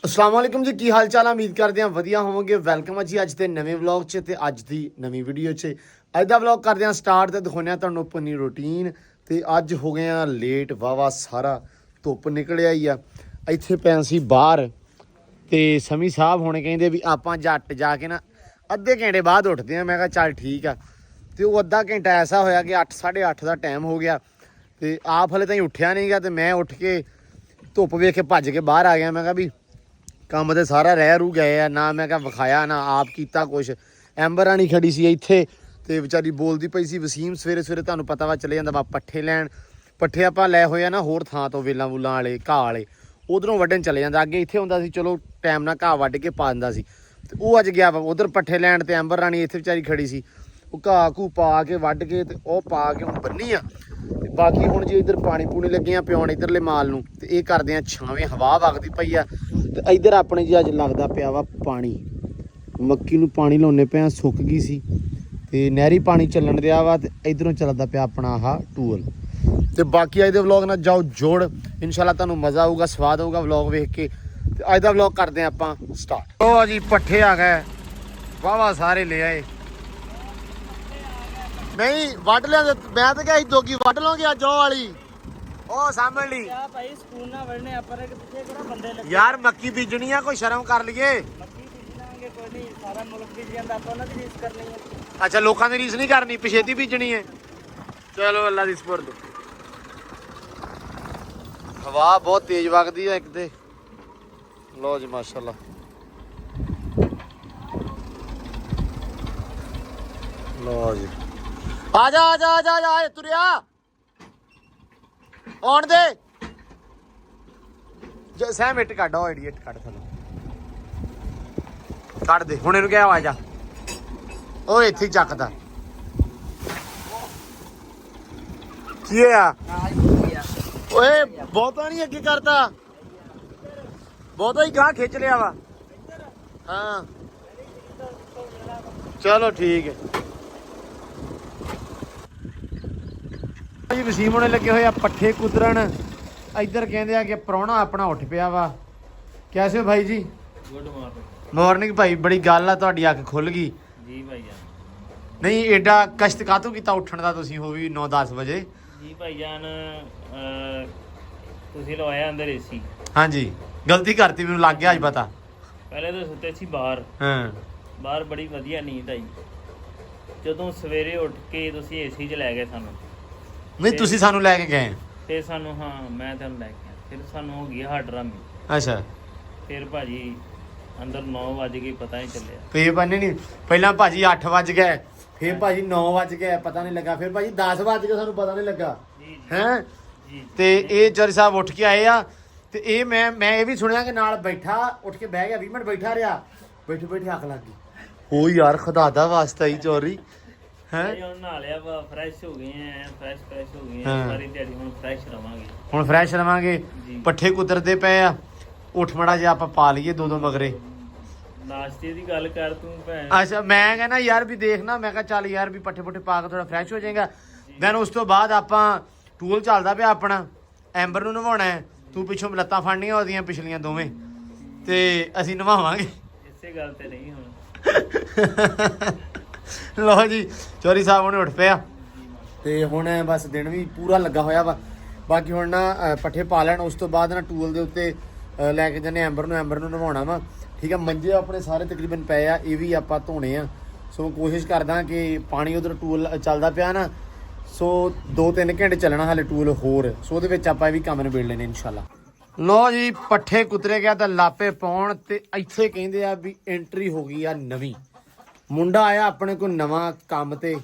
अस्सलाम वालेकुम जी, की हाल चाल। उम्मीद करते हैं वधिया होवोगे। वेलकम है जी अज के नवे व्लॉग च ते अज की नवी वीडियो च। अज का व्लॉग करते हैं स्टार्ट तो दिखाने तुहानू अपनी रूटीन। तो अज हो गए हैं लेट, वावा सारा धुप निकल आई आ। इत्थे पै सी बाहर तो समी साहब होने कहिंदे भी आप जट जाके ना अद्धे घंटे बाद उठते हैं। मैं कहा चल ठीक है। तो वो अद्धा घंटा ऐसा होया कि 8 साढ़े 8 का टाइम हो गया तो आप हले ताईं उठ्या नहीं गा। तो मैं उठ के धुप वेख के भज के बाहर आ गया। मैं कहा भी काम तो सारा रह रू गए आ ना, मैं क्या विखाया ना आप किया कुछ। एंबर रानी खड़ी सी इत्थे ते बेचारी बोलती पई सी। वसीम सवेरे सवेरे तुहानू पता वा चले जांदा वा पट्ठे लैन। पट्ठे आपां लै होए ना होर थां तो वेलां वूलां वाले घाह वाले उधरों वड्डन चले जांदा। अगे इत्थे हुंदा सी चलो टाइम नाल घाह वड्ड के पा दिंदा सी। ते ओह अज गया उधर पट्ठे लैन ते एंबर रानी इत्थे बेचारी खड़ी सी। ओह घाह घूह पा के वड्ड के ते ओह पा के हुण बन्नी आ। ते बाकी हुण जे इधर पानी पूनी लगे आ पियाउण इधरले माल नूं ते इह करदे आ छावें हवा वगदी पई आ। ते इधर अपने जी अज लगदा पिया वा पानी। मक्की नूं पानी लाउने पे आ, सुक गई सी ते नहरी पानी चलन दिया वा ते इधरों चलदा पिया अपना आह टूअल। ते बाकी अज दे व्लॉग नाल जाओ जोड़, इंशाल्लाह तुहानू मज़ा आऊगा, स्वाद आऊगा व्लॉग वेख के। ते अज दा व्लॉग करदे आं आपां स्टार्ट। ओ जी पट्ठे आ गए, वाहवा सारे ले आए। नहीं वड्ड लिया, मैं तो क्या दोगी वड्ड लौंगे अज ओह वाली ओ सामण ली यार। मक्की बीजनी है, कोई शर्म कर लीए। अच्छा लोगों की रीस नहीं करनी, पिछेती बीजनी है। चलो अल्लाह दी सुपुर्द। हवा बहुत तेज वगदी है एक ते। लो जी माशाल्लाह। लो जी आजा आजा आजा आजा तुरिया आउण दे। सैम इट कट इट कट थलो कट दे हुण इहनूं क्या आ जा। ओ इत्थे ही चकदा की होया। ओए बहुता नहीं अगे करता, बहुता ही गाह खिंच लिया वा। हाँ चलो ठीक है जी। वसीम होने लगे हुए पट्ठे कुतरन। इधर कहते हैं कि प्राहुणा अपना उठ पिया वा। कैसे हो भाई जी? गुड मॉर्निंग भाई। बड़ी गल है तुहाडी अख खुल गई जी भाई जान। नहीं एडा कष्ट कातों कीता उठण दा तुसीं हो भी 9-10 बजे जी भाई जान। तुसीं लवाया अंदर एसी। हाँ जी गलती करती, मैनूं लग गया अज पता। पहले तो सुते सी बाहर। हाँ बाहर बड़ी वधिया नींद आई। ਜਦੋਂ ਸਵੇਰੇ ਉੱਠ ਕੇ ਤੁਸੀਂ ਏਸੀ 'ਚ ਲੈ ਗਏ ਸਾਨੂੰ। ਨਹੀਂ ਤੁਸੀਂ ਸਾਨੂੰ ਲੈ ਕੇ ਗਏ ਤੇ ਸਾਨੂੰ, ਹਾਂ ਮੈਂ ਤੁਹਾਨੂੰ ਲੈ ਕੇ ਆਇਆ। ਫਿਰ ਸਾਨੂੰ ਹੋ ਗਈ ਹਾਰਟ ਡਰਾਮੀ। ਅੱਛਾ ਫਿਰ ਭਾਜੀ ਅੰਦਰ 9 ਵਜ ਗਏ, ਪਤਾ ਨਹੀਂ ਚੱਲਿਆ। ਫੇਰ ਬੰਨੇ ਨਹੀਂ, ਪਹਿਲਾਂ ਭਾਜੀ 8 ਵਜ ਗਏ, ਫਿਰ ਭਾਜੀ 9 ਵਜ ਗਏ, ਪਤਾ ਨਹੀਂ ਲੱਗਾ। ਫਿਰ ਭਾਜੀ 10 ਵਜ ਗਏ, ਸਾਨੂੰ ਪਤਾ ਨਹੀਂ ਲੱਗਾ ਹੈ। ਤੇ ਇਹ ਜਰੀ ਸਾਹਿਬ ਉੱਠ ਕੇ ਆਏ ਆ। ਤੇ ਇਹ ਮੈਂ ਇਹ ਵੀ ਸੁਣਿਆ ਕਿ ਨਾਲ ਬੈਠਾ ਉੱਠ ਕੇ ਬਹਿ ਗਿਆ, 20 ਮਿੰਟ ਬੈਠਾ ਰਿਹਾ। ਬੈਠੇ ਬੈਠੇ ਅੱਖ ਲੱਗ ਗਈ। ਹੋ ਯਾਰ ਖੁਦਾ ਦਾ ਵਾਸਤਾ ਹੀ ਚੋਰੀ ਹੈ। ਨਹਾ ਲਿਆ ਵਾ, ਫਰੈਸ਼ ਹੋ ਗਏ ਆ, ਫਰੈਸ਼ ਹੋ ਗਏ ਆ ਸਾਰੀ ਦਿਹਾੜੀ। ਹੁਣ ਫਰੈਸ਼ ਰਵਾਂਗੇ। ਪੱਠੇ ਕੁਤਰਦੇ ਪਏ ਆ। ਉੱਠ ਮੜਾ ਜੇ ਆਪਾਂ ਪਾ ਲਈਏ ਦੋ ਮਗਰੇ। ਨਾਸ਼ਤੇ ਦੀ ਗੱਲ ਕਰ ਤੂੰ ਭੈਣ। ਅੱਛਾ ਮੈਂ ਕਹਿੰਦਾ ਯਾਰ ਵੀ ਦੇਖਣਾ, ਮੈਂ ਕਿਹਾ ਚੱਲ ਯਾਰ ਵੀ ਪੱਠੇ ਪੁੱਠੇ ਪਾ ਕੇ ਥੋੜਾ ਫਰੈਸ਼ ਹੋ ਜਾਏਗਾ। ਦੈਨ ਉਸ ਤੋਂ ਬਾਅਦ ਆਪਾਂ ਟੂਲ ਚੱਲਦਾ ਪਿਆ ਆਪਣਾ। ਐਂਬਰ ਨੂੰ ਨਵਾਉਣਾ ਹੈ, ਤੂੰ ਪਿੱਛੋਂ ਲੱਤਾਂ ਫੜਨੀਆਂ ਉਹਦੀਆਂ ਪਿਛਲੀਆਂ ਦੋਵੇਂ, ਤੇ ਅਸੀਂ ਨਵਾਵਾਂਗੇ। ਇਸੇ ਗੱਲ ਤੇ ਨਹੀਂ ਹੁਣ। ਲਓ ਜੀ ਚੋਰੀ ਸਾਹਿਬ ਹੁਣੇ ਉੱਠ ਪਿਆ ਤੇ ਹੁਣ ਬਸ ਦਿਨ ਵੀ ਪੂਰਾ ਲੱਗਾ ਹੋਇਆ ਵਾ। ਬਾਕੀ ਹੁਣ ਨਾ ਪੱਠੇ ਪਾ ਲੈਣ, ਉਸ ਤੋਂ ਬਾਅਦ ਨਾ ਟੂਲ ਦੇ ਉੱਤੇ ਲੈ ਕੇ ਜਾਂਦੇ ਐਂਬਰ ਨੂੰ ਨਵਾਉਣਾ ਵਾ। ਠੀਕ ਆ, ਮੰਜੇ ਆਪਣੇ ਸਾਰੇ ਤਕਰੀਬਨ ਪਏ ਆ, ਇਹ ਵੀ ਆਪਾਂ ਧੋਣੇ ਆ। ਸੋ ਕੋਸ਼ਿਸ਼ ਕਰਦਾ ਕਿ ਪਾਣੀ ਉਧਰ ਟੂਲ ਚੱਲਦਾ ਪਿਆ ਨਾ, ਸੋ 2-3 ਘੰਟੇ ਚੱਲਣਾ ਹਾਲੇ ਟੂਲ ਹੋਰ। ਸੋ ਉਹਦੇ ਵਿੱਚ ਆਪਾਂ ਇਹ ਵੀ ਕੰਮ ਨਿਬੇੜ ਲੈਣੇ ਇਨਸ਼ਾਅੱਲਾ। ਲਓ ਜੀ ਪੱਠੇ ਕੁਤਰੇ ਗਿਆ ਤਾਂ ਲਾਪੇ ਪਾਉਣ ਤੇ ਇੱਥੇ ਕਹਿੰਦੇ ਆ ਵੀ ਐਂਟਰੀ ਹੋ ਗਈ ਆ ਨਵੀਂ। ਮੁੰਡਾ ਆਇਆ ਆਪਣੇ ਕੋਲ ਨਵਾਂ ਕੰਮ ਤੇ।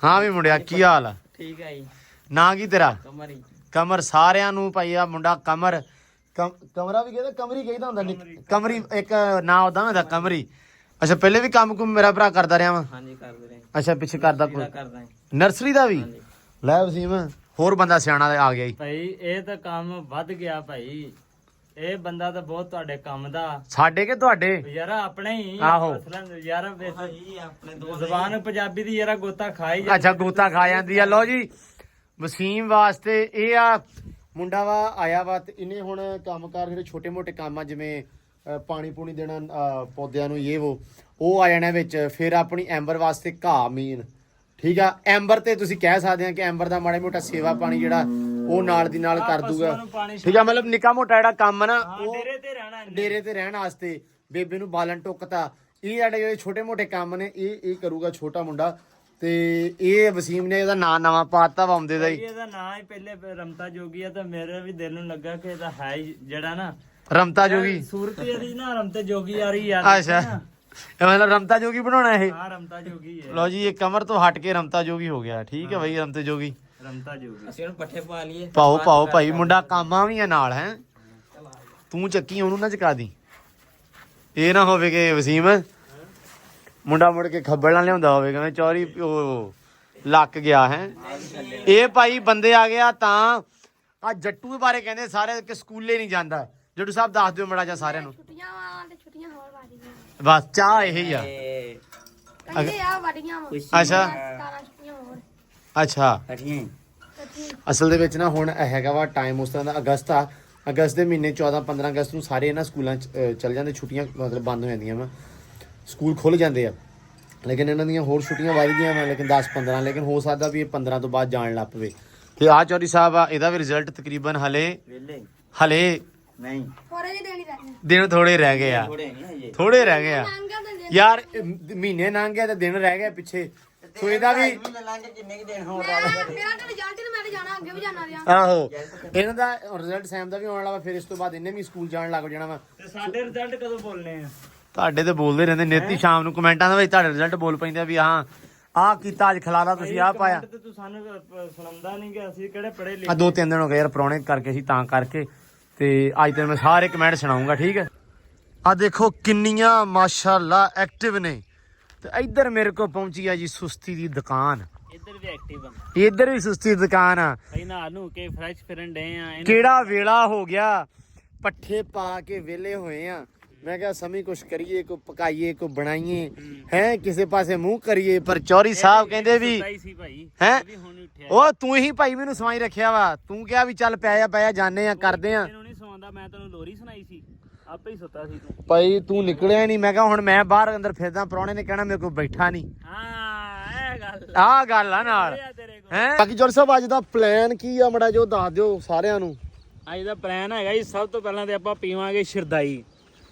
ਹਾਂ ਵੀ ਮੁੰਡਿਆ ਕੀ ਹਾਲ ਆ? ਠੀਕ ਹੈ ਜੀ। ਨਾਂ ਕੀ ਤੇਰਾ? ਕਮਰ। ਸਾਰਿਆਂ ਨੂੰ ਭਾਈ ਆ ਮੁੰਡਾ ਕਮਰ। ਕਮਰਾ ਵੀ ਕਹਿੰਦਾ, ਕਮਰੀ ਕਹਿੰਦਾ ਹੁੰਦਾ। ਕਮਰੀ ਇੱਕ ਨਾਂ ਉਹਦਾ ਹੁੰਦਾ ਕਮਰੀ। ਅੱਛਾ ਪਹਿਲੇ ਵੀ ਕੰਮ ਕੁਮ ਮੇਰਾ ਭਰਾ ਕਰਦਾ ਰਿਹਾ ਵਾ? ਹਾਂਜੀ ਕਰਦੇ ਰਹੇ। ਅੱਛਾ ਪਿੱਛੇ ਕਰਦਾ ਨਰਸਰੀ ਦਾ ਵੀ? ਲੈ ਵਸੀਮ ਹੋਰ ਬੰਦਾ ਸਿਆਣਾ ਆ ਗਿਆ ਜੀ ਭਾਈ। ਇਹ ਤਾਂ ਕੰਮ ਵੱਧ ਗਿਆ ਭਾਈ। ਇਹ ਬੰਦਾ ਤਾਂ ਬਹੁਤ ਤੁਹਾਡੇ ਕੰਮ ਦਾ। ਸਾਡੇ ਕਿ ਤੁਹਾਡੇ ਯਾਰ ਆਪਣੇ ਹੀ। ਆਹੋ ਯਾਰ ਆਪਣੇ ਜ਼ਬਾਨ ਪੰਜਾਬੀ ਦੀ ਯਾਰ ਗੋਤਾ ਖਾਈ। ਅੱਛਾ ਗੋਤਾ ਖਾ ਜਾਂਦੀ ਆ। ਲਓ ਜੀ ਵਸੀਮ ਵਾਸਤੇ ਇਹ ਆ ਮੁੰਡਾ ਵਾ ਆਇਆ ਵਾ ਤੇ ਇਹਨੇ ਹੁਣ ਕੰਮਕਾਰ ਜਿਹੜੇ ਛੋਟੇ ਮੋਟੇ ਕੰਮ ਆ ਜਿਵੇਂ ਪਾਣੀ ਪੂਣੀ ਦੇਣਾ ਪੌਦਿਆਂ ਨੂੰ ਉਹ ਆ ਜਾਣਾ ਵਿੱਚ। ਫਿਰ ਆਪਣੀ ਐਂਬਰ ਵਾਸਤੇ ਘਾਹ ਮੀਨ, ਠੀਕ ਆ। ਐਂਬਰ ਤੇ ਤੁਸੀਂ ਕਹਿ ਸਕਦੇ ਆ ਕਿ ਐਂਬਰ ਦਾ ਮਾੜਾ ਮੋਟਾ ਸੇਵਾ ਪਾਣੀ ਜਿਹੜਾ ਉਹ ਨਾਲ ਦੀ ਨਾਲ ਕਰ ਦੂਗਾ, ਠੀਕ ਆ। ਮਤਲਬ ਨਿੱਕਾ ਮੋਟਾ ਜਿਹੜਾ ਕੰਮ ਆ ਨਾ ਉਹ ਡੇਰੇ ਤੇ ਰਹਿਣ ਵਾਸਤੇ, ਬੇਬੇ ਨੂੰ ਬਾਲਣ ਟੁੱਕਤਾ, ਇਹ ਜਿਹੜੇ ਛੋਟੇ ਮੋਟੇ ਕੰਮ ਨੇ ਇਹ ਕਰੂਗਾ ਛੋਟਾ ਮੁੰਡਾ। ਤੇ ਇਹ ਵਸੀਮ ਨੇ ਇਹਦਾ ਨਾਂ ਨਵਾਂ ਪਾਤਾ ਵਾ ਆਉਂਦੇ ਦਾ ਹੀ। ਇਹਦਾ ਨਾਂ ਹੀ ਪਹਿਲੇ ਰਮਤਾ ਜੋਗੀ ਆ, ਤਾਂ ਮੇਰੇ ਵੀ ਦਿਲ ਨੂੰ ਲੱਗਾ ਕਿ ਇਹਦਾ ਹੈ ਜਿਹੜਾ ਨਾ ਰਮਤਾ ਜੋਗੀ ਸੂਰਤ ਇਹਦੀ ਨਾ ਰਮਤੇ ਜੋਗੀ ਆ ਰਹੀ ਯਾਰ। ਅੱਛਾ, ਇਹ ਮਤਲਬ ਰਮਤਾ ਜੋਗੀ ਬਣਾਉਣਾ ਇਹ। ਹਾਂ ਰਮਤਾ ਜੋਗੀ ਹੈ। ਲਓ ਜੀ, ਇਹ ਕਮਰ ਤੋਂ ਹਟ ਕੇ ਰਮਤਾ ਜੋਗੀ ਹੋ ਗਿਆ। ਠੀਕ ਹੈ ਭਾਈ, ਰਮਤੇ ਜੋਗੀ ਰਮਤਾ ਜੋਗੀ। ਅਸੀਂ ਹੁਣ ਪੱਠੇ ਪਾ ਲਈਏ। ਪਾਓ ਭਾਈ, ਮੁੰਡਾ ਕਾਮਾਂ ਵੀ ਆ ਨਾਲ ਹੈ। ਤੂੰ ਚੱਕੀ ਉਹਨੂੰ ਨਾ ਚਕਾ ਦੀ, ਇਹ ਨਾ ਹੋਵੇ ਕਿ ਵਸੀਮ ਮੁੰਡਾ ਮੁੜ ਕੇ ਖੱਬਲ ਨਾ ਲਿਆਉਂਦਾ ਹੋਵੇ ਕਹਿੰਦੇ ਚੌਰੀ ਉਹ ਲੱਕ ਗਿਆ ਹੈ। ਇਹ ਭਾਈ ਬੰਦੇ ਆ ਗਿਆ ਤਾਂ ਆ ਜੱਟੂ ਬਾਰੇ ਕਹਿੰਦੇ ਸਾਰੇ ਕਿ ਸਕੂਲੇ ਨਹੀਂ ਜਾਂਦਾ। ਜੱਟੂ ਸਾਹਿਬ ਦੱਸ ਦਿਓ ਮੜਾ ਜਾ ਸਾਰਿਆਂ ਨੂੰ। ਛੁੱਟੀਆਂ ਵਾਂ ਤੇ ਛੁੱਟੀਆਂ ਹੋਰ ਵਾਰੀਆਂ ਬਸ ਚਾਹ ਇਹ ਹੀ ਆ। ਕਹਿੰਦੇ ਆ ਵਾਰੀਆਂ ਵਾਂ। ਅੱਛਾ 17 ਛੁੱਟੀਆਂ ਹੋਰ। ਅੱਛਾ, ਅਸਲ ਦੇ ਵਿੱਚ ਨਾ ਹੁਣ ਹੈਗਾ ਵਾ ਟਾਈਮ ਉਸ ਤਰ੍ਹਾਂ ਦਾ ਅਗਸਤ ਆ। ਅਗਸਤ ਦੇ ਮਹੀਨੇ 14-15 ਅਗਸਤ ਨੂੰ ਸਾਰੇ ਇਹਨਾਂ ਸਕੂਲਾਂ 'ਚ ਚਲ ਜਾਂਦੇ, ਛੁੱਟੀਆਂ ਮਤਲਬ ਬੰਦ ਹੋ ਜਾਂਦੀਆਂ ਵਾ, ਸਕੂਲ ਖੁੱਲ ਜਾਂਦੇ ਆ। ਲੇਕਿਨ ਇਹਨਾਂ ਦੀਆਂ ਹੋਰ ਛੁੱਟੀਆਂ ਵੱਧ ਗਈਆਂ ਵਾ, ਲੇਕਿਨ 10-15, ਲੇਕਿਨ ਹੋ ਸਕਦਾ ਵੀ ਇਹ 15 ਤੋਂ ਬਾਅਦ ਜਾਣ ਲੱਗ ਪਵੇ। ਤੇ ਆ ਚੌਧਰੀ ਸਾਹਿਬ ਆ, ਇਹਦਾ ਵੀ ਰਿਜ਼ਲਟ ਤਕਰੀਬਨ ਹਲੇ ਨਹੀਂ ਥੋੜੇ ਜਿਹੇ ਦੇਣੀ ਰਹਿ ਗਏ। ਦਿਨ ਥੋੜੇ ਰਹਿ ਗਏ ਆ, ਥੋੜੇ ਰਹਿ ਗਏ ਆ ਮੰਗਾ ਤਾਂ ਦੇ। ਯਾਰ। ਮਹੀਨੇ ਲੰਘ ਗਿਆ ਤੇ ਦਿਨ ਰਹਿ ਗਏ ਪਿੱਛੇ। ਸੋ ਇਹਦਾ ਵੀ ਮੇਰਾ ਤਾਂ ਰਿਜ਼ਲਟ ਤੇ ਮੈਂ ਤਾਂ ਜਾਣਾ, ਅੱਗੇ ਵੀ ਜਾਣਾ ਰਿਹਾ। ਆਹੋ, ਇਹਨਾਂ ਦਾ ਰਿਜ਼ਲਟ ਸੈਮ ਦਾ ਵੀ ਆਉਣ ਵਾਲਾ। ਫਿਰ ਇਸ ਤੋਂ ਬਾਅਦ ਇਹਨੇ ਵੀ ਸਕੂਲ ਜਾਣ ਲੱਗ ਜਾਣਾ ਵਾ। ਤੇ ਸਾਡੇ ਰਿਜ਼ਲਟ ਕਦੋਂ ਬੋਲਨੇ ਆ? ਤੁਹਾਡੇ ਤੇ ਬੋਲਦੇ ਰਹਿੰਦੇ ਨੇਤੀ ਸ਼ਾਮ ਨੂੰ ਕਮੈਂਟਾਂ ਦੇ ਵਿੱਚ ਤੁਹਾਡੇ ਰਿਜ਼ਲਟ ਬੋਲ ਪੈਂਦੇ ਆ ਵੀ ਹਾਂ ਆਹ ਕੀਤਾ ਅੱਜ ਖਿਲਾਰਾ ਤੁਸੀਂ ਆਹ ਪਾਇਆ। ਤੇ ਤੂੰ ਸਾਨੂੰ ਸੁਣਾਉਂਦਾ ਨਹੀਂ ਕਿ ਅਸੀਂ ਕਿਹੜੇ ਪੜ੍ਹੇ ਲਿਖੇ। ਆ 2-3 ਦਿਨ ਹੋ ਗਏ ਯਾਰ ਪ੍ਰਾਹੁਣੇ ਕਰਕੇ ਸੀ ਤਾਂ ਕਰਕੇ। ਤੇ ਅੱਜ ਤੇ ਮੈਂ ਸਾਰੇ ਕਮੈਂਟ ਸੁਣਾਉਂਗਾ, ਠੀਕ ਹੈ। ਆ ਦੇਖੋ ਕਿੰਨੀਆਂ ਮਾਸ਼ਾਅੱਲਾ ਐਕਟਿਵ ਨੇ। ਤੇ ਇੱਧਰ ਮੇਰੇ ਕੋਲ ਪਹੁੰਚੀ ਆ ਜੀ ਸੁਸਤੀ ਦੀ ਦੁਕਾਨ। ਇੱਧਰ ਵੀ ਐਕਟਿਵ ਆ, ਇੱਧਰ ਵੀ ਸੁਸਤੀ ਦੀ ਦੁਕਾਨ ਆ। ਭਾਈ ਨਾ ਨੂੰ ਕੇ ਫਰੈਸ਼ ਫਿਰਨ ਡੇ ਆ। ਕਿਹੜਾ ਵੇਲਾ ਹੋ ਗਿਆ, ਪੱਠੇ ਪਾ ਕੇ ਵਿਹਲੇ ਹੋਏ ਆ। ਮੈਂ ਕਿਹਾ ਸਮੀ ਕੁਛ ਕਰੀਏ, ਕੋ ਪਕਾਈਏ, ਕੋ ਬਣਾਈਏ, ਹੈ ਕਿਸੇ ਪਾਸੇ ਮੂੰਹ ਕਰੀਏ। ਪਰ ਚੌਧਰੀ ਸਾਹਿਬ ਕਹਿੰਦੇ ਵੀ ਹੈ ਉਹ ਤੂੰ ਹੀ ਭਾਈ ਮੈਨੂੰ ਸਵਾਈ ਰੱਖਿਆ ਵਾ। ਤੂੰ ਕਿਹਾ ਵੀ ਚੱਲ ਪੈ ਜਾ ਜਾਣੇ ਆ ਕਰਦੇ ਆ। ਤੈਨੂੰ ਨਹੀਂ ਸੌਂਦਾ, ਮੈਂ ਤੈਨੂੰ ਲੋਰੀ ਸੁਣਾਈ ਸੀ, ਆਪੇ ਹੀ ਸੁੱਤਾ ਸੀ ਤੂੰ। ਭਾਈ ਤੂੰ ਨਿਕਲਿਆ ਨਹੀਂ। ਮੈਂ ਕਿਹਾ ਹੁਣ ਮੈਂ ਬਾਹਰ ਅੰਦਰ ਫਿਰਦਾ, ਪ੍ਰਾਹੁਣੇ ਨੇ ਕਹਿਣਾ ਮੇਰੇ ਕੋਲ ਬੈਠਾ ਨਹੀਂ। ਹਾਂ ਇਹ ਗੱਲ ਆ ਨਾਲ ਹੈ। ਬਾਕੀ ਚੌਧਰੀ ਸਾਹਿਬ ਅੱਜ ਦਾ ਪਲਾਨ ਕੀ ਆ ਮੜਾ ਜੋ ਦੱਸ ਦਿਓ ਸਾਰਿਆਂ ਨੂੰ। ਅੱਜ ਦਾ ਪਲਾਨ ਹੈਗਾ ਜੀ, ਸਭ ਤੋਂ ਪਹਿਲਾਂ ਤੇ ਆਪਾਂ ਪੀਵਾਂਗੇ ਸ਼ਰਦਾਈ।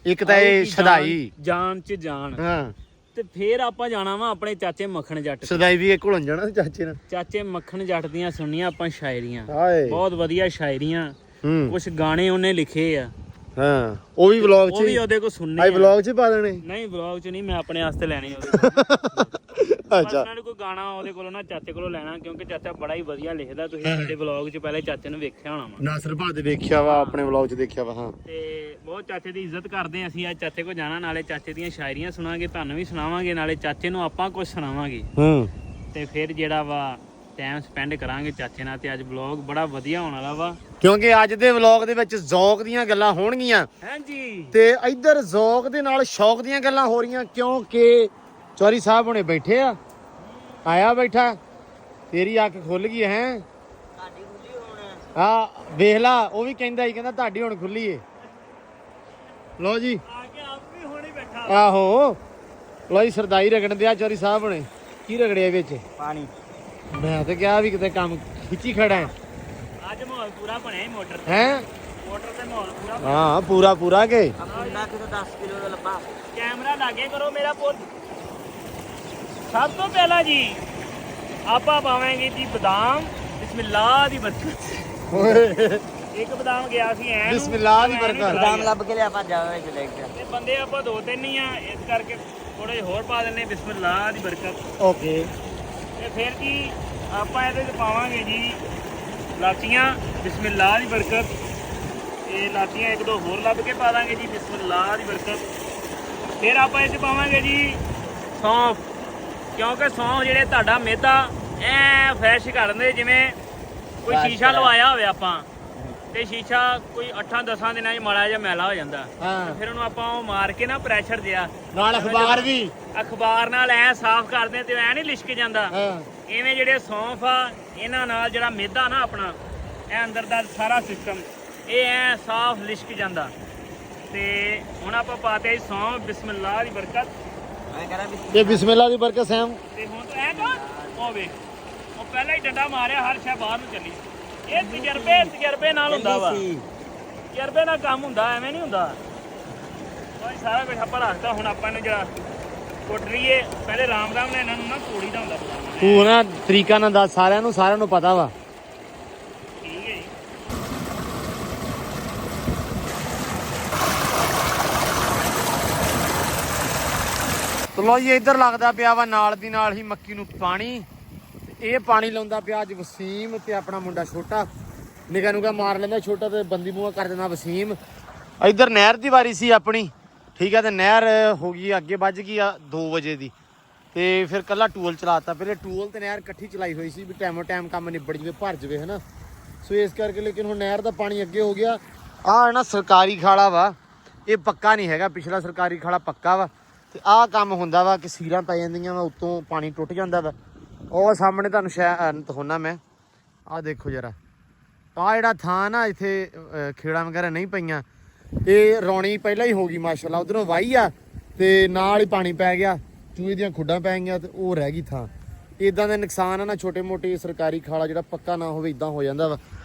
ਇੱਕ ਤਾਂ ਇਹ ਸ਼ਦਾਈ ਜਾਨ ਚ ਜਾਨ। ਹਾਂ, ਤੇ ਫੇਰ ਆਪਾਂ ਜਾਣਾ ਵਾ ਆਪਣੇ ਚਾਚੇ ਮੱਖਣ ਜੱਟ। ਸ਼ਦਾਈ ਵੀ ਇੱਕ ਘੁਲਣ ਜਾਣਾ ਚਾਚੇ ਨਾਲ। ਚਾਚੇ ਮੱਖਣ ਜੱਟ ਦੀਆਂ ਸੁਣਨੀਆਂ ਆਪਾਂ ਸ਼ਾਇਰੀਆਂ, ਹਾਏ ਬਹੁਤ ਵਧੀਆ ਸ਼ਾਇਰੀਆਂ। ਹੂੰ, ਕੁਝ ਗਾਣੇ ਉਹਨੇ ਲਿਖੇ ਆ। ਹਾਂ, ਉਹ ਵੀ ਵਲੌਗ ਚ ਉਹ ਵੀ ਉਹਦੇ ਕੋ ਸੁਣਨੇ ਆਈ ਵਲੌਗ ਚ ਪਾ ਦੇਣੇ। ਨਹੀਂ ਵਲੌਗ ਚ ਨਹੀਂ, ਮੈਂ ਆਪਣੇ ਵਾਸਤੇ ਲੈਣੇ ਉਹਦੇ ਅੱਛਾ, ਉਹਨਾਂ ਨੇ ਕੋਈ ਗਾਣਾ ਉਹਦੇ ਕੋਲੋਂ ਨਾ ਚਾਚੇ ਕੋਲੋਂ ਲੈਣਾ, ਕਿਉਂਕਿ ਚਾਚਾ ਬੜਾ ਹੀ ਵਧੀਆ ਲਿਖਦਾ। ਤੁਸੀਂ ਸਾਡੇ ਵਲੌਗ ਚ ਪਹਿਲੇ ਚਾਚੇ ਨੂੰ ਵੇਖਿਆ ਹੋਣਾ ਵਾ। ਨਾਸਰ ਭਾ ਦੇ ਦੇਖਿਆ ਵਾ, ਆਪਣੇ ਵਲੌਗ ਚ ਦੇਖਿਆ ਵਾ। ਹਾਂ, ਤੇ ਬਹੁਤ ਚਾਚੇ ਦੀ ਇੱਜ਼ਤ ਕਰਦੇ ਅਸੀਂ। ਅੱਜ ਚਾਚੇ ਕੋ ਜਾਣਾ, ਨਾਲੇ ਚਾਚੇ ਦੀਆਂ ਸ਼ਾਇਰੀਆਂ ਸੁਣਾਂਗੇ, ਤੁਹਾਨੂੰ ਵੀ ਸੁਣਾਵਾਂਗੇ, ਨਾਲੇ ਚਾਚੇ ਨੂੰ ਆਪਾਂ ਕੁਝ ਸੁਣਾਵਾਂਗੇ। ਹੂੰ, ਤੇ ਫਿਰ ਜਿਹੜਾ ਵਾ ਟਾਈਮ ਸਪੈਂਡ ਕਰਾਂਗੇ ਚਾਚੇ ਨਾਲ। ਤੇ ਅੱਜ ਵਲੌਗ ਬੜਾ ਵਧੀਆ ਹੋਣ ਵਾਲਾ ਵਾ, ਕਿਉਂਕਿ ਅੱਜ ਦੇ ਵਲੌਗ ਦੇ ਵਿੱਚ ਜ਼ੌਕ ਦੀਆਂ ਗੱਲਾਂ ਹੋਣਗੀਆਂ। ਹਾਂਜੀ। ਤੇ ਇੱਧਰ ਜ਼ੌਕ ਦੇ ਨਾਲ ਸ਼ੌਕ ਦੀਆਂ ਗੱਲਾਂ ਹੋ ਰਹੀਆਂ, ਕਿਉਂਕਿ ਚੌਧਰੀ ਸਾਹਿਬ ਹੁਣੇ ਬੈਠੇ ਆ। ਆਇਆ ਬੈਠਾ, ਤੇਰੀ ਅੱਖ ਖੁੱਲ ਗਈ ਹੈ। ਤੁਹਾਡੀ ਖੁੱਲੀ ਹੁਣ ਆ ਵੇਖ ਲਾ, ਉਹ ਵੀ ਕਹਿੰਦਾ ਹੀ ਕਹਿੰਦਾ ਤੁਹਾਡੀ ਹੁਣ ਖੁੱਲੀ ਏ। ਲਓ ਜੀ, ਆ ਕੇ ਆਪ ਵੀ ਹੁਣ ਹੀ ਬੈਠਾ। ਆਹੋ ਲਓ ਜੀ, ਸਰਦਾਈ ਰਗੜਨ ਦਿਆ ਚੌਧਰੀ ਸਾਹਿਬ ਹੁਣੇ। ਕੀ ਰਗੜਿਆ ਵਿੱਚ? ਪਾਣੀ। ਮੈਂ ਤਾਂ ਕਿਹਾ ਵੀ ਕਿਤੇ ਕੰਮ ਖਿੱਚੀ ਖੜਾ ਹੈ। ਅੱਜ ਮਾਹੌਲ ਪੂਰਾ ਬਣਿਆ ਹੀ ਮੋਟਰ ਤੇ। ਹੈ ਮੋਟਰ ਤੇ ਮਾਹੌਲ ਪੂਰਾ। ਹਾਂ, ਪੂਰਾ ਕੇ ਕਿੰਨਾ ਕਿਤੇ 10 ਕਿਲੋ ਦਾ ਲੱਭਾ। ਕੈਮਰਾ ਲਾਗੇ ਕਰੋ ਮੇਰਾ ਪੁੱਤ। ਸਭ ਤੋਂ ਪਹਿਲਾਂ ਜੀ ਆਪਾਂ ਪਾਵਾਂਗੇ ਜੀ ਬਦਾਮ। ਬਿਸਮਿਲ੍ਲਾ ਦੀ ਬਰਕਤ। ਇੱਕ ਬਦਾਮ ਗਿਆ ਸੀ ਐ ਬਿਸਮਿਲ੍ਲਾ ਦੀ ਬਰਕਤ। ਬਦਾਮ ਲੱਭ ਕੇ ਲਿਆ ਭੱਜ ਜਾਵੇ ਚਲੇ ਗਿਆ। ਤੇ ਬੰਦੇ ਆਪਾਂ 2-3 ਹੀ ਆ, ਇਸ ਕਰਕੇ ਥੋੜੇ ਹੋਰ ਪਾ ਦਿੰਨੇ। ਬਿਸਮਿਲ੍ਲਾ ਦੀ ਬਰਕਤ। ਓਕੇ। ਤੇ ਫਿਰ ਜੀ ਆਪਾਂ ਇਹਦੇ ਚ ਪਾਵਾਂਗੇ ਜੀ ਲਾਚੀਆਂ। ਬਿਸਮਿਲ੍ਲਾ ਦੀ ਬਰਕਤ। ਇਹ ਲਾਚੀਆਂ 1-2 ਹੋਰ ਲੱਭ ਕੇ ਪਾ ਦਾਂਗੇ ਜੀ। ਬਿਸਮਿਲ੍ਲਾ ਦੀ ਬਰਕਤ। ਫਿਰ ਆਪਾਂ ਇਹ ਚ ਪਾਵਾਂਗੇ ਜੀ ਸੌਂਫ, ਕਿਉਂਕਿ ਸੌਂਫ ਜਿਹੜੇ ਤੁਹਾਡਾ ਮਿਹਦਾ ਐ ਫਰੈਸ਼ ਕਰ ਦਿੰਦੇ। ਜਿਵੇਂ ਕੋਈ ਸ਼ੀਸ਼ਾ ਲਵਾਇਆ ਹੋਵੇ ਆਪਾਂ, ਤੇ ਸ਼ੀਸ਼ਾ ਕੋਈ 8-10 ਦਿਨਾਂ 'ਚ ਮਾੜਾ ਜਿਹਾ ਮੈਲਾ ਹੋ ਜਾਂਦਾ। ਹਾਂ, ਫਿਰ ਉਹਨੂੰ ਆਪਾਂ ਉਹ ਮਾਰ ਕੇ ਨਾ ਪ੍ਰੈਸ਼ਰ ਦਿਆ ਨਾਲ ਅਖਬਾਰ ਨਾਲ ਐ ਸਾਫ਼ ਕਰਦੇ ਤੇ ਐ ਨਹੀਂ ਲਿਸ਼ਕ ਜਾਂਦਾ। ਹਾਂ, ਇਵੇਂ ਜਿਹੜੇ ਸੌਂਫ ਆ ਇਹਨਾਂ ਨਾਲ ਜਿਹੜਾ ਮਿਹਦਾ ਨਾ ਆਪਣਾ ਇਹ ਅੰਦਰ ਦਾ ਸਾਰਾ ਸਿਸਟਮ ਇਹ ਐ ਸਾਫ਼ ਲਿਸ਼ਕ ਜਾਂਦਾ। ਤੇ ਹੁਣ ਆਪਾਂ ਪਾਤੇ ਸੌਂਫ, ਬਿਸਮਿਲ੍ਲਾ ਦੀ ਬਰਕਤ। ਇਹ ਬਿਸਮਿਲ੍ਲਾ ਦੀ ਬਰਕਤ ਸੈਮ। ਤੇ ਹੁਣ ਤਾਂ ਐ ਕਰ ਹੋਵੇ ਉਹ ਪਹਿਲਾਂ ਹੀ ਡੰਡਾ ਮਾਰਿਆ, ਹਰ ਸ਼ੈ ਬਾਹਰ ਨੂੰ ਚੱਲੀ। ਇਹ ਤਜਰਬੇ ਨਾਲ ਹੁੰਦਾ ਵਾ, ਤਜਰਬੇ ਨਾਲ ਕੰਮ ਹੁੰਦਾ, ਐਵੇਂ ਨਹੀਂ ਹੁੰਦਾ। ਕੋਈ ਸਾਰਾ ਕੁਝ ਆਪਾਂ ਰੱਖਤਾ। ਹੁਣ ਆਪਾਂ ਨੂੰ ਜਿਹੜਾ ਕੁੱਟ ਲਈਏ, ਪਹਿਲੇ ਰਾਮ ਰਾਮ ਨਾਲ ਇਹਨਾਂ ਨੂੰ ਨਾ ਤੋੜੀ ਦਾ ਹੁੰਦਾ। ਤੂੰ ਨਾ ਤਰੀਕਾ ਨਾਲ ਦੱਸ, ਸਾਰਿਆਂ ਨੂੰ ਪਤਾ ਵਾ। ਠੀਕ ਹੈ ਜੀ। ਚਲੋ ਜੀ ਇੱਧਰ ਲੱਗਦਾ ਪਿਆ ਵਾ ਨਾਲ ਦੀ ਨਾਲ ਹੀ ਮੱਕੀ ਨੂੰ ਪਾਣੀ। ਇਹ ਪਾਣੀ ਲਾਉਂਦਾ ਪਿਆ ਅੱਜ ਵਸੀਮ ਤੇ ਆਪਣਾ ਮੁੰਡਾ ਛੋਟਾ। ਨਿਗਾ ਨੂਗਾ ਮਾਰ ਲੈਂਦਾ ਛੋਟਾ ਤੇ ਬੰਦੀ ਮੂੰਹ ਕਰ ਦਿੰਦਾ ਵਸੀਮ। ਇੱਧਰ ਨਹਿਰ ਦੀ ਵਾਰੀ ਸੀ ਆਪਣੀ, ਠੀਕ ਹੈ। ਤੇ ਨਹਿਰ ਹੋ ਗਈ ਅੱਗੇ ਵੱਜ ਗਈ ਆ 2 ਵਜੇ ਦੀ। ਤੇ ਫਿਰ ਕੱਲਾ ਟੂਲ ਚਲਾਤਾ। ਪਹਿਲੇ ਟੂਲ ਤੇ ਨਹਿਰ ਇਕੱਠੀ ਚਲਾਈ ਹੋਈ ਸੀ ਵੀ ਟਾਈਮੋ ਟਾਈਮ ਕੰਮ ਨਿਬੜ ਜਵੇ, ਭਰ ਜਵੇ, ਹਨਾ। ਸੋ ਇਸ ਕਰਕੇ ਲੇਕਿਨ ਹੁਣ ਨਹਿਰ ਦਾ ਪਾਣੀ ਅੱਗੇ ਹੋ ਗਿਆ। ਆਹ ਨਾ ਸਰਕਾਰੀ ਖਾਲਾ ਵਾ, ਇਹ ਪੱਕਾ ਨਹੀਂ ਹੈਗਾ। ਪਿਛਲਾ ਸਰਕਾਰੀ ਖਾਲਾ ਪੱਕਾ ਵਾ। ਤੇ ਆਹ ਕੰਮ ਹੁੰਦਾ ਵਾ ਕਿ ਸੀਰਾਂ ਪੈ ਜਾਂਦੀਆਂ ਵਾ, ਉੱਤੋਂ ਪਾਣੀ ਟੁੱਟ ਜਾਂਦਾ ਵਾ। ਉਹ ਸਾਹਮਣੇ ਤੁਹਾਨੂੰ ਸ਼ਾਇਦ ਦਿਖਾਉਣਾ ਮੈਂ। ਆਹ ਦੇਖੋ ਜਰਾ, ਆਹ ਜਿਹੜਾ ਥਾਂ ਨਾ ਇੱਥੇ ਖੇੜਾਂ ਵਗੈਰਾ ਨਹੀਂ ਪਈਆਂ, ਇਹ ਰੌਣੀ ਪਹਿਲਾਂ ਹੀ ਹੋ ਗਈ ਮਾਸ਼ਾਅੱਲਾ। ਉਧਰੋਂ ਵਾਹੀ ਆ ਤੇ ਨਾਲ ਹੀ ਪਾਣੀ ਪੈ ਗਿਆ, ਚੂਹੇ ਦੀਆਂ ਖੁੱਡਾਂ ਪੈ ਗਈਆਂ ਤੇ ਉਹ ਰਹਿ ਗਈ ਥਾਂ। ਇਦਾਂ ਦੇ ਨੁਕਸਾਨ ਆ ਨਾ, ਛੋਟੇ ਮੋਟੇ ਸਰਕਾਰੀ ਖਾਲਾ ਜਿਹੜਾ ਪੱਕਾ ਨਾ ਹੋਵੇ ਇਦਾਂ ਹੋ ਜਾਂਦਾ ਵਾ।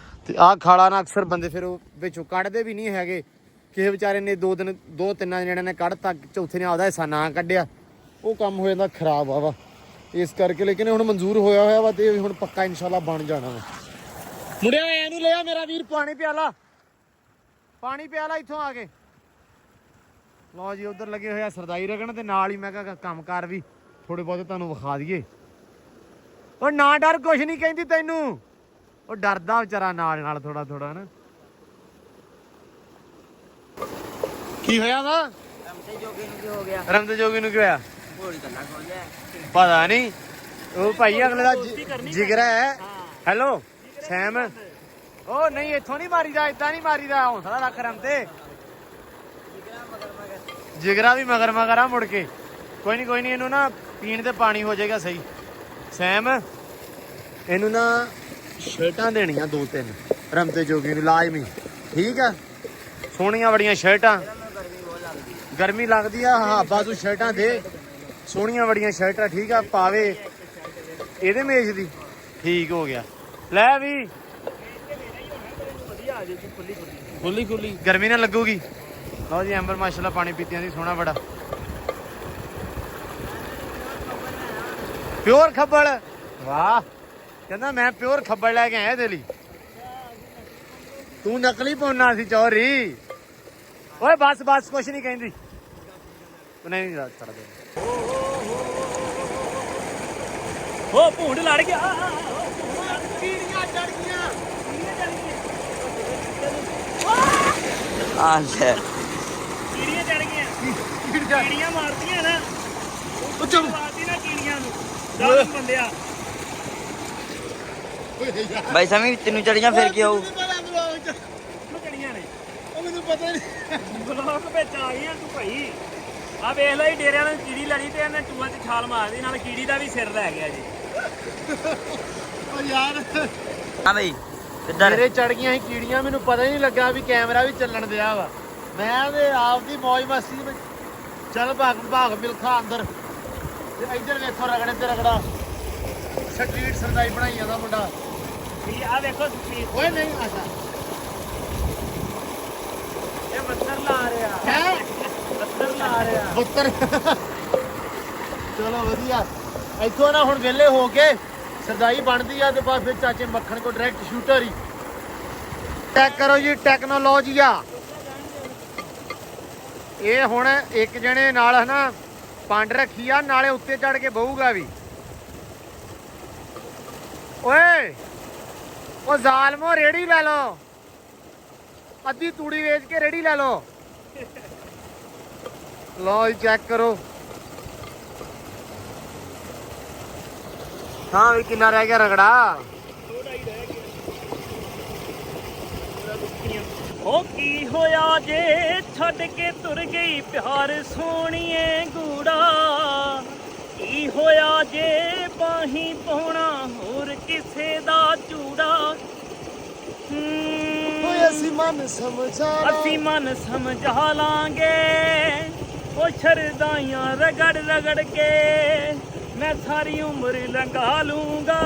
ਤੇ ਆਹ ਖਾਲਾ ਨਾ ਅਕਸਰ ਬੰਦੇ ਫਿਰ ਉਹ ਵਿੱਚੋਂ ਕੱਢਦੇ ਵੀ ਨਹੀਂ ਹੈਗੇ। ਕਿਸੇ ਵਿਚਾਰੇ ਨੇ 2-3 ਜਣਿਆਂ ਨੇ ਕੱਢਤਾ, ਚੌਥੇ ਨੇ ਆਪਦਾ ਹਿੱਸਾ ਨਾ ਕੱਢਿਆ, ਉਹ ਕੰਮ ਹੋ ਜਾਂਦਾ ਖਰਾਬ ਆ ਵਾ। ਇਸ ਕਰਕੇ ਲੇਕਿਨ ਹੁਣ ਮਨਜ਼ੂਰ ਹੋਇਆ ਵਾ ਤੇ ਹੁਣ ਪੱਕਾ ਇਨਸ਼ਾਅੱਲਾ ਬਣ ਜਾਣਾ ਵਾ। ਮੁੰਡਿਆ ਇਹਨੂੰ ਲਿਆ ਮੇਰਾ ਵੀਰ ਪਾਣੀ ਪਿਆਲਾ ਇੱਥੋਂ ਆ ਕੇ। ਲਓ ਜੀ ਉਧਰ ਲੱਗੇ ਹੋਇਆ ਸਰਦਾਈ ਰਗਣ ਤੇ ਨਾਲ ਹੀ ਮੈਂ ਕਿਹਾ ਕੰਮਕਾਰ ਵੀ ਥੋੜੇ ਬਹੁਤੇ ਤੁਹਾਨੂੰ ਵਿਖਾ ਦਈਏ। ਉਹ ਨਾ ਡਰ, ਕੁਛ ਨਹੀਂ ਕਹਿੰਦੀ ਤੈਨੂੰ। ਉਹ ਡਰਦਾ ਵਿਚਾਰਾ ਨਾਲ ਥੋੜਾ ਨਾ। ਕੀ ਹੋਇਆ ਵਾ? ਰਮਤੇ ਜੋਗੀ ਨੂੰ ਕੀ ਹੋਇਆ? ਪਤਾ ਨਹੀਂ। ਉਹ ਭਾਈ ਅਗਲੇ ਦਾ ਜਿਗਰਾ ਹੈ। ਹੈਲੋ ਸੈਮ। ਉਹ ਨਹੀਂ ਇੱਥੋਂ ਨਹੀਂ ਮਾਰੀਦਾ, ਏਦਾਂ ਨਹੀਂ ਮਾਰੀਦਾ। ਹੌਸਲਾ ਰੱਖ ਰਮਤੇ। ਜਿਗਰਾ ਵੀ ਮਗਰ ਆ ਮੁੜ ਕੇ। ਕੋਈ ਨਹੀਂ ਇਹਨੂੰ ਨਾ ਪੀਣ ਤੇ ਪਾਣੀ ਹੋ ਜਾਏਗਾ ਸਹੀ। ਸੈਮ ਇਹਨੂੰ ਨਾ ਸ਼ਰਟਾਂ ਦੇਣੀਆਂ 2-3 ਰਮਤੇ ਜੋਗੀ ਨੂੰ ਲਾਜ਼ਮੀ, ਠੀਕ ਆ। ਸੋਹਣੀਆਂ ਬੜੀਆਂ ਸ਼ਰਟਾਂ, ਗਰਮੀ ਲੱਗਦੀ ਆ। ਹਾਂ ਬਾਜ਼ੂ ਸ਼ਰਟਾਂ ਦੇ, ਸੋਹਣੀਆਂ ਬੜੀਆਂ ਸ਼ਰਟਾਂ, ਠੀਕ ਆ। ਪਾਵੇ ਇਹਦੇ ਮੇਜ ਦੀ, ਠੀਕ ਹੋ ਗਿਆ। ਲੈ ਵੀ ਖੁੱਲੀ ਗਰਮੀ ਨਾ ਲੱਗੂਗੀ। ਲਓ ਜੀ ਐਂਬਰ ਮਾਸ਼ਾਅੱਲਾ ਪਾਣੀ ਪੀਤਿਆਂ ਦੀ ਸੋਹਣਾ ਬੜਾ ਪਿਓਰ ਖੱਬਲ। ਵਾਹ, ਕਹਿੰਦਾ ਮੈਂ ਪਿਓਰ ਖੱਬਲ ਲੈ ਕੇ ਆਇਆ ਇਹਦੇ ਲਈ। ਤੂੰ ਨਕਲੀ ਪਾਉਣਾ ਸੀ ਚੌਰੀ। ਓਏ ਬਸ ਕੁਛ ਨਹੀਂ ਕਹਿੰਦੀ। ਨਹੀਂ ਛੱਡ। ਉਹ ਭੂੰਡ ਲੜ ਗਿਆ। ਕੀੜੀਆਂ ਚੜ ਗਈਆਂ। ਕੀੜੀਆਂ ਮਾਰਦੀਆਂ ਨਾ, ਉਹ ਚੁੱਪ ਮਾਰਦੀ ਨਾ ਕੀੜੀਆਂ ਨੂੰ। ਜ਼ਾਲਮ ਬੰਦਿਆ। ਬਾਈ ਸਮੀ ਤੈਨੂੰ ਚੜੀਆਂ ਫਿਰ ਕੀ ਆਊ? ਚੜੀਆਂ ਨੇ, ਉਹ ਮੈਨੂੰ ਪਤਾ ਨਹੀਂ। ਬਲੌਕ ਵਿੱਚ ਆ ਗਈਆਂ ਤੂੰ ਭਾਈ। ਆ ਵੇਖ ਲੈ ਡੇਰਿਆਂ ਨੂੰ ਕੀੜੀ ਲੜੀ ਤੇ ਇਹਨੇ ਟੂਆਂ 'ਚ ਛਾਲ ਮਾਰਦੀ, ਨਾਲ ਕੀੜੀ ਦਾ ਵੀ ਸਿਰ ਲੈ ਗਿਆ ਜੀ। ਓ ਯਾਰ ਹਾਂ ਬਈ ਕਿੱਧਰ? ਮੇਰੇ ਚੜ ਗਈਆਂ ਸੀ ਕੀੜੀਆਂ, ਮੈਨੂੰ ਪਤਾ ਹੀ ਨਹੀਂ ਲੱਗਾ ਵੀ ਕੈਮਰਾ ਵੀ ਚੱਲਣ ਦਿਆ ਵਾ। ਮੈਂ ਤੇ ਆਪ ਦੀ ਮੌਜ ਮਸਤੀ ਵਿੱਚ ਚੱਲ ਭਾਗ ਮਿਲਖਾ ਅੰਦਰ। ਤੇ ਇੱਧਰ ਵੇਖੋ ਰਗੜੇ ਤੇ ਰਗੜਾ ਸਟਰੀਟ ਸਰਦਾਈ ਬਣਾਈ ਜਾਂਦਾ ਮੁੰਡਾ। ਵੀ ਆ ਵੇਖੋ ਸੁਖੀਰ, ਓਏ ਨਹੀਂ ਆਸਾ ਇਹ ਬੱਤਰ ਲਾ ਰਿਹਾ ਹੈ, ਬੱਤਰ ਲਾ ਰਿਹਾ। ਪੁੱਤਰ। ਚਲੋ ਵਧੀਆ। ਇੱਥੋਂ ਨਾ ਹੁਣ ਵਿਹਲੇ ਹੋ ਕੇ ਸਰਦਾਈ ਬਣਦੀ ਆ ਤੇ ਬਾਅਦ ਫਿਰ ਚਾਚੇ ਮੱਖਣ ਕੋ ਡਾਇਰੈਕਟ ਸ਼ੂਟਰ ਹੀ। ਚੈੱਕ ਕਰੋ ਜੀ ਟੈਕਨੋਲੋਜੀ ਆ ਇਹ। ਹੁਣ ਇੱਕ ਜਣੇ ਨਾਲ ਹਨਾ ਪੰਡ ਰੱਖੀ ਆ, ਨਾਲੇ ਉੱਤੇ ਚੜ ਕੇ ਬਹੂਗਾ ਵੀ। ਓਏ ਉਹ ਜ਼ਾਲਮੋ ਰੇੜੀ ਲੈ ਲਓ, ਅੱਧੀ ਤੂੜੀ ਵੇਚ ਕੇ ਰੇੜੀ ਲੈ ਲਓ। ਲਓ ਚੈੱਕ ਕਰੋ। ਹਾਂ ਵੀ ਕਿੰਨਾ ਰਹਿ ਗਿਆ ਰਗੜਾ। ਉਹ ਕੀ ਹੋਇਆ ਜੇ ਛੱਡ ਕੇ ਤੁਰ ਗਈ ਪਿਆਰ ਸੋਹਣੀਏ ਗੂੜਾ। ਕੀ ਹੋਇਆ ਜੇ ਬਾਹੀਂ ਪਾਉਣਾ ਹੋਰ ਕਿਸੇ ਦਾ ਚੂੜਾ। ਓਏ ਅਸੀਂ ਮਨ ਸਮਝਾ ਅਸੀਂ ਮਨ ਸਮਝਾ ਲਾਂਗੇ ਉਹ ਸ਼ਰਦਾਈਆਂ ਰਗੜ ਰਗੜ ਕੇ ਮੈਂ ਸਾਰੀ ਉਮਰ ਲੰਘਾ ਲੂੰਗਾ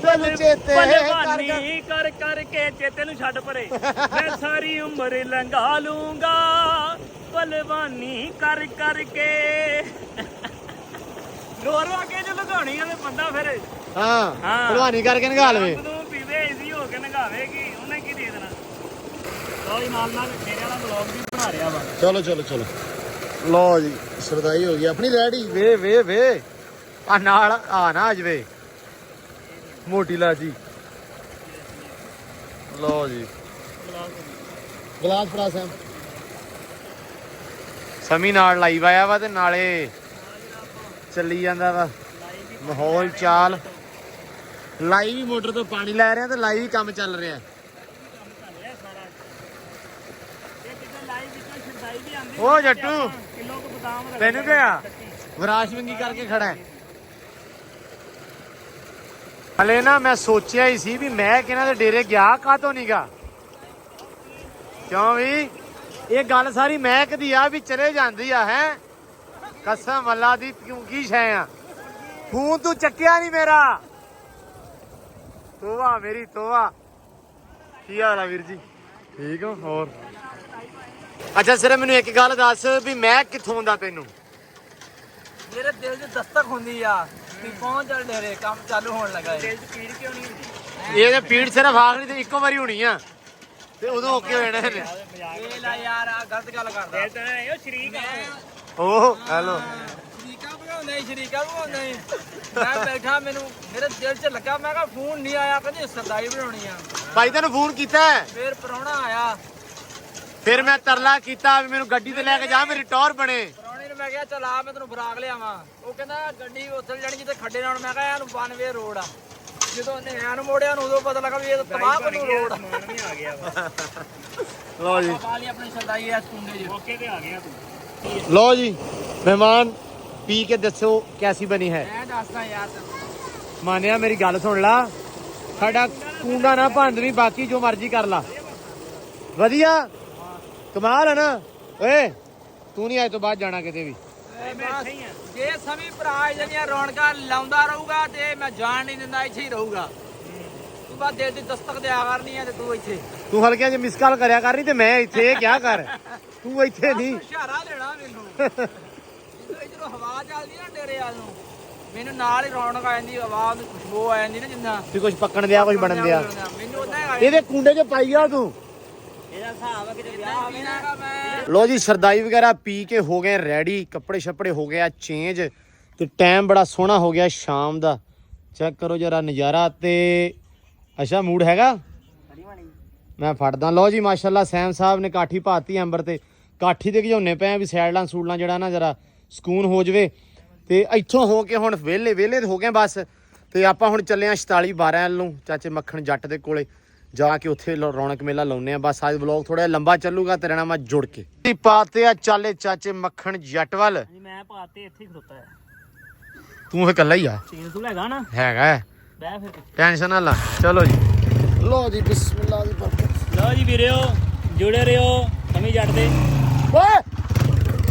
ਤੈਨੂੰ ਚੇਤੇ ਭਲਵਾਨੀ ਕਰ ਕਰਕੇ ਚੇਤੇ ਨੂੰ ਛੱਡ ਪਰੇ ਮੈਂ ਸਾਰੀ ਉਮਰ ਲੰਘਾ ਲੂੰਗਾ ਭਲਵਾਨੀ ਕਰ ਕਰਕੇ ਲੋਰਵਾ ਕੇ ਜੇ ਲਗਾਉਣੀ ਆ ਤੇ ਬੰਦਾ ਫਿਰ ਹਾਂ ਹਾਂ। ਭਲਵਾਨੀ ਕਰਕੇ ਨਿਕਾ ਲਵੇ ਤੂੰ ਪੀਵੇ ਏਸੀ ਹੋ ਕੇ ਨਗਾਵੇਗੀ ਉਹਨੇ ਕੀ ਦੇ ਦੇਣਾ ਲੋ ਜੀ ਨਾਲ ਨਾਲ ਮੇਰੇ ਵਾਲਾ ਬਲੌਗ ਵੀ ਬਣਾ ਰਿਹਾ ਵਾ ਚਲੋ ਚਲੋ ਚਲੋ ਲਓ ਜੀ ਸਰਦਾਈ ਹੋ ਗਈ ਆਪਣੀ ਰੈਡੀ ਵੇ ਵੇ ਵੇ ਆ ਨਾਲ ਆ ਨਾ ਅਜਵੇ ਮੋਟੀ ਲਾਜੀ ਲਓ ਜੀ ਗਲਾਸ ਫੜਾ ਸੈਮ ਸਮੀ ਨਾਲ ਲਾਈਵ ਆਇਆ ਵਾ ਤੇ ਨਾਲੇ ਚੱਲੀ ਜਾਂਦਾ ਵਾ ਮਾਹੌਲ ਚਾਲ ਲਾਈਵ ਹੀ ਮੋਟਰ ਤੋਂ ਪਾਣੀ ਲੈ ਰਿਹਾ ਤੇ ਲਾਈਵ ਹੀ ਕੰਮ ਚੱਲ ਰਿਹਾ ਓ ਜੱਟੂ ਕਿਲੋ ਕੁ ਬਦਾਮ ਰੱਖ ਤੈਨੂੰ ਕਿਹਾ ਵਿਰਾਸ਼ਵੰਗੀ ਕਰਕੇ ਖੜਾ ਹੈ ਹਲੇ ਨਾ ਮੈਂ ਸੋਚਿਆ ਹੀ ਸੀ ਵੀ ਮੈਂ ਕਿਹਨਾਂ ਦੇ ਡੇਰੇ ਗਿਆ ਕਾਹਤੋਂ ਨੀਗਾ ਕਿਉਂ ਵੀ ਇਹ ਗੱਲ ਸਾਰੀ ਮਹਿਕ ਦੀ ਆ ਵੀ ਚਲੇ ਜਾਂਦੀ ਆ ਹੈ ਕਸਮ ਅੱਲਾ ਦੀ ਕਿਉਂ ਕੀ ਸ਼ੈ ਆ ਫੋਨ ਤੂੰ ਚੱਕਿਆ ਨਹੀਂ ਮੇਰਾ ਤੋਵਾ ਮੇਰੀ ਤੋਵਾ ਕੀ ਹਾਲ ਆ ਵੀਰ ਜੀ ਠੀਕ ਹੋ ਹੋਰ ਅੱਛਾ ਸਿਰ ਮੈਨੂੰ ਇੱਕ ਗੱਲ ਦੱਸ ਵੀ ਮੈਂ ਕਿੱਥੋਂ ਦਾ ਤੈਨੂੰ ਮੇਰੇ ਦਿਲ 'ਚ ਦਸਤਕ ਹੁੰਦੀ ਆ ਵੀ ਪਹੁੰਚ ਚੱਲ ਡੇਰੇ ਕੰਮ ਚਾਲੂ ਹੋਣ ਲੱਗਾ ਦਿਲ 'ਚ ਪੀੜ ਕਿਉਂ ਨਹੀਂ ਹੁੰਦੀ ਇਹ ਤੇ ਪੀੜ ਸਿਰਫ ਆਖਰੀ ਤੇ ਇੱਕੋ ਵਾਰੀ ਹੋਣੀ ਆ ਤੇ ਉਦੋਂ ਓਕੇ ਹੋ ਜਾਣਾ ਇਹਨੇ ਇਹ ਲੈ ਯਾਰ ਆ ਗਲਤ ਗੱਲ ਕਰਦਾ ਦਿਲ ਤਾਂ ਇਹ ਸ਼ਰੀਕ ਆ ਓਹ ਹੈਲੋ ਸ਼ਰੀਕਾ ਬਣਾਉਂਦੇ ਸ਼ਰੀਕਾ ਬਣਾਉਂਦੇ ਮੈਂ ਬੈਠਾ ਮੈਨੂੰ ਮੇਰੇ ਦਿਲ 'ਚ ਲੱਗਾ ਮੈਂ ਕਿਹਾ ਫੋਨ ਨਹੀਂ ਆਇਆ ਕਹਿੰਦੇ ਸਰਦਾਈ ਬਣਾਉਣੀ ਆ ਭਾਈ ਤੈਨੂੰ ਫੋਨ ਕੀਤਾ ਹੈ? ਫਿਰ ਪ੍ਰਾਹੁਣਾ ਆਇਆ ਫਿਰ ਮੈਂ ਤਰਲਾ ਕੀਤਾ ਵੀ ਮੈਨੂੰ ਗੱਡੀ ਤੇ ਲੈ ਕੇ ਜਾ ਮੇਰੀ ਟੌਰ ਬਣੇ ਪ੍ਰਾਹੁਣੇ ਨੂੰ ਮੈਂ ਕਿਹਾ ਚਲ ਆ ਮੈਂ ਤੈਨੂੰ ਬਰਾਕ ਲਿਆਵਾਂ ਉਹ ਕਹਿੰਦਾ ਗੱਡੀ ਉੱਥੇ ਜਾਣੀ ਜਿੱਥੇ ਖੱਡੇ ਨਾਲ ਮੈਂ ਕਿਹਾ ਇਹਨੂੰ 92 ਰੋਡ ਆ ਜਦੋਂ ਨਿਆਂ ਨੂੰ ਮੋੜਿਆ ਨੂੰ ਉਦੋਂ ਪਤਾ ਲੱਗਾ ਵੀ ਇਹ ਤਾਂ ਤਬਾਹ ਨੂੰ ਰੋਡ ਆ ਸਮਾਨ ਵੀ ਆ ਗਿਆ ਵਾ ਲਓ ਜੀ ਪਾ ਲਈ ਆਪਣੀ ਸਰਦਾਈ ਐ ਸਕੂਲੇ 'ਚ ਮੌਕੇ ਤੇ ਆ ਗਿਆ ਤੂੰ ਲਓ ਜੀ ਮਹਿਮਾਨ ਪੀ ਕੇ ਦੱਸੋ ਕੈਸੀ ਬਣੀ ਹੈ ਮੈਂ ਦੱਸਦਾ ਯਾਰ ਮਾਨਿਆ ਮੇਰੀ ਗੱਲ ਸੁਣ ਲਾ ਸਾਡਾ ਕੂੰਡਾ ਨਾ ਭੰਦਵੀਂ ਬਾਕੀ ਜੋ ਮਰਜ਼ੀ ਕਰ ਲਾ ਵਧੀਆ ਕਮਾਲ ਹੈ ਨਾ ਓਏ ਤੂੰ ਨਹੀਂ ਅੱਜ ਤੋਂ ਬਾਅਦ ਜਾਣਾ ਕਿਤੇ ਵੀ ਮੈਂ ਇੱਥੇ ਹੀ ਆ ਜੇ ਸਮੀ ਭਰਾ ਜਿਹੜੀਆਂ ਰੌਣਕਾਂ ਲਾਉਂਦਾ ਰਹੂਗਾ ਤੇ ਮੈਂ ਜਾਣ ਨਹੀਂ ਦਿੰਦਾ ਇੱਥੇ ਹੀ ਰਹੂਗਾ ਤੂੰ ਬਸ ਦਿਲ ਦੀ ਦਸਤਕ ਦਿਆ ਕਰਨੀ ਆ ਤੇ ਤੂੰ ਇੱਥੇ ਤੂੰ ਹਲਕਿਆਂ 'ਚ ਮਿਸ ਕਾਲ ਕਰਿਆ ਕਰਨੀ ਤੇ ਮੈਂ ਇੱਥੇ ਕਿਆ ਕਰ ਤੂੰ ਇੱਥੇ ਨਹੀਂ ਇਸ਼ਾਰਾ ਦੇਣਾ ਮੈਨੂੰ ਇਧਰੋਂ ਹਵਾ ਚੱਲਦੀ ਨਾ ਡੇਰੇ ਵੱਲ ਨੂੰ ਮੈਨੂੰ ਨਾਲ ਹੀ ਰੌਣਕ ਆ ਜਾਂਦੀ ਹਵਾ ਦੀ ਖੁਸ਼ਬੂ ਆ ਜਾਂਦੀ ਨਾ ਜਿੰਨਾ ਵੀ ਕੁਝ ਪੱਕਣ ਦਿਆ ਕੁਝ ਬਣਨ ਦਿਆ ਮੈਨੂੰ ਉਦਾਂ ਹੀ ਆ ਇਹਦੇ ਕੁੰਡੇ 'ਚ ਪਾਈ ਗਿਆ ਤੂੰ ਇਹਦਾ ਹਿਸਾਬ ਆ ਕਿਤੇ ਵਿਆਹ ਹੋਵੇ ਨਾ ਮੈਂ ਲੋ ਜੀ ਸਰਦਾਈ ਵਗੈਰਾ ਪੀ ਕੇ ਹੋ ਗਏ ਰੈਡੀ ਕੱਪੜੇ ਛੱਪੜੇ ਹੋ ਗਿਆ ਚੇਂਜ ਤੇ ਟਾਈਮ ਬੜਾ ਸੋਹਣਾ ਹੋ ਗਿਆ ਸ਼ਾਮ ਦਾ ਚੈੱਕ ਕਰੋ ਜਰਾ ਨਜ਼ਾਰਾ ਤੇ ਅੱਛਾ ਮੂਡ ਹੈਗਾ ਮੈਂ ਫੜਦਾ ਲੋ ਜੀ ਮਾਸ਼ਾਅੱਲਾ ਸੈਮ ਸਾਹਿਬ ਨੇ ਕਾਠੀ ਪਾਤੀ ਅੰਬਰ ਤੇ ਕਾਠੀ ਤੇ ਘਿਓਨੇ ਪਏ ਵੀ ਸਾਈਡਲਾਂ ਸੂਡਲਾਂ ਜਿਹੜਾ ਨਾ ਜਰਾ ਸਕੂਨ ਹੋ ਜਵੇ ਤੇ ਇੱਥੋਂ ਹੋ ਕੇ ਹੁਣ ਵਿਹਲੇ ਹੋ ਗਏ ਬਸ ਤੇ ਆਪਾਂ ਹੁਣ ਚੱਲੇ ਆ 46 12 ਵੱਲ ਨੂੰ ਚਾਚੇ ਮੱਖਣ ਜੱਟ ਦੇ ਕੋਲੇ ਜਾ ਕੇ ਉੱਥੇ ਰੌਣਕ ਮੇਲਾ ਲਾਉਨੇ ਆ ਬਸ ਅੱਜ ਵਲੌਗ ਥੋੜਾ ਲੰਬਾ ਚੱਲੂਗਾ ਤੇ ਰਹਿਣਾ ਮੈਂ ਜੁੜ ਕੇ ਪਾਤੇ ਆ ਚਾਲੇ ਚਾਚੇ ਮੱਖਣ ਜੱਟ ਵੱਲ ਮੈਂ ਪਾਤੇ ਇੱਥੇ ਹੀ ਖੜੋਤਾ ਹੈ ਤੂੰ ਫੇ ਇਕੱਲਾ ਹੀ ਆ ਚੀਨ ਤੂੰ ਹੈਗਾ ਨਾ ਹੈਗਾ ਬਹਿ ਫਿਰ ਟੈਨਸ਼ਨ ਨਾ ਲਾ ਚਲੋ ਜੀ ਲੋ ਜੀ ਬਿਸਮਿਲ੍ਲਾ ਦੀ ਬਰਕਤ ਲਓ ਜੀ ਵੀਰਿਓ ਜੁੜੇ ਰਹੋ ਸਮੀ ਜੱਟ ਦੇ ਓਏ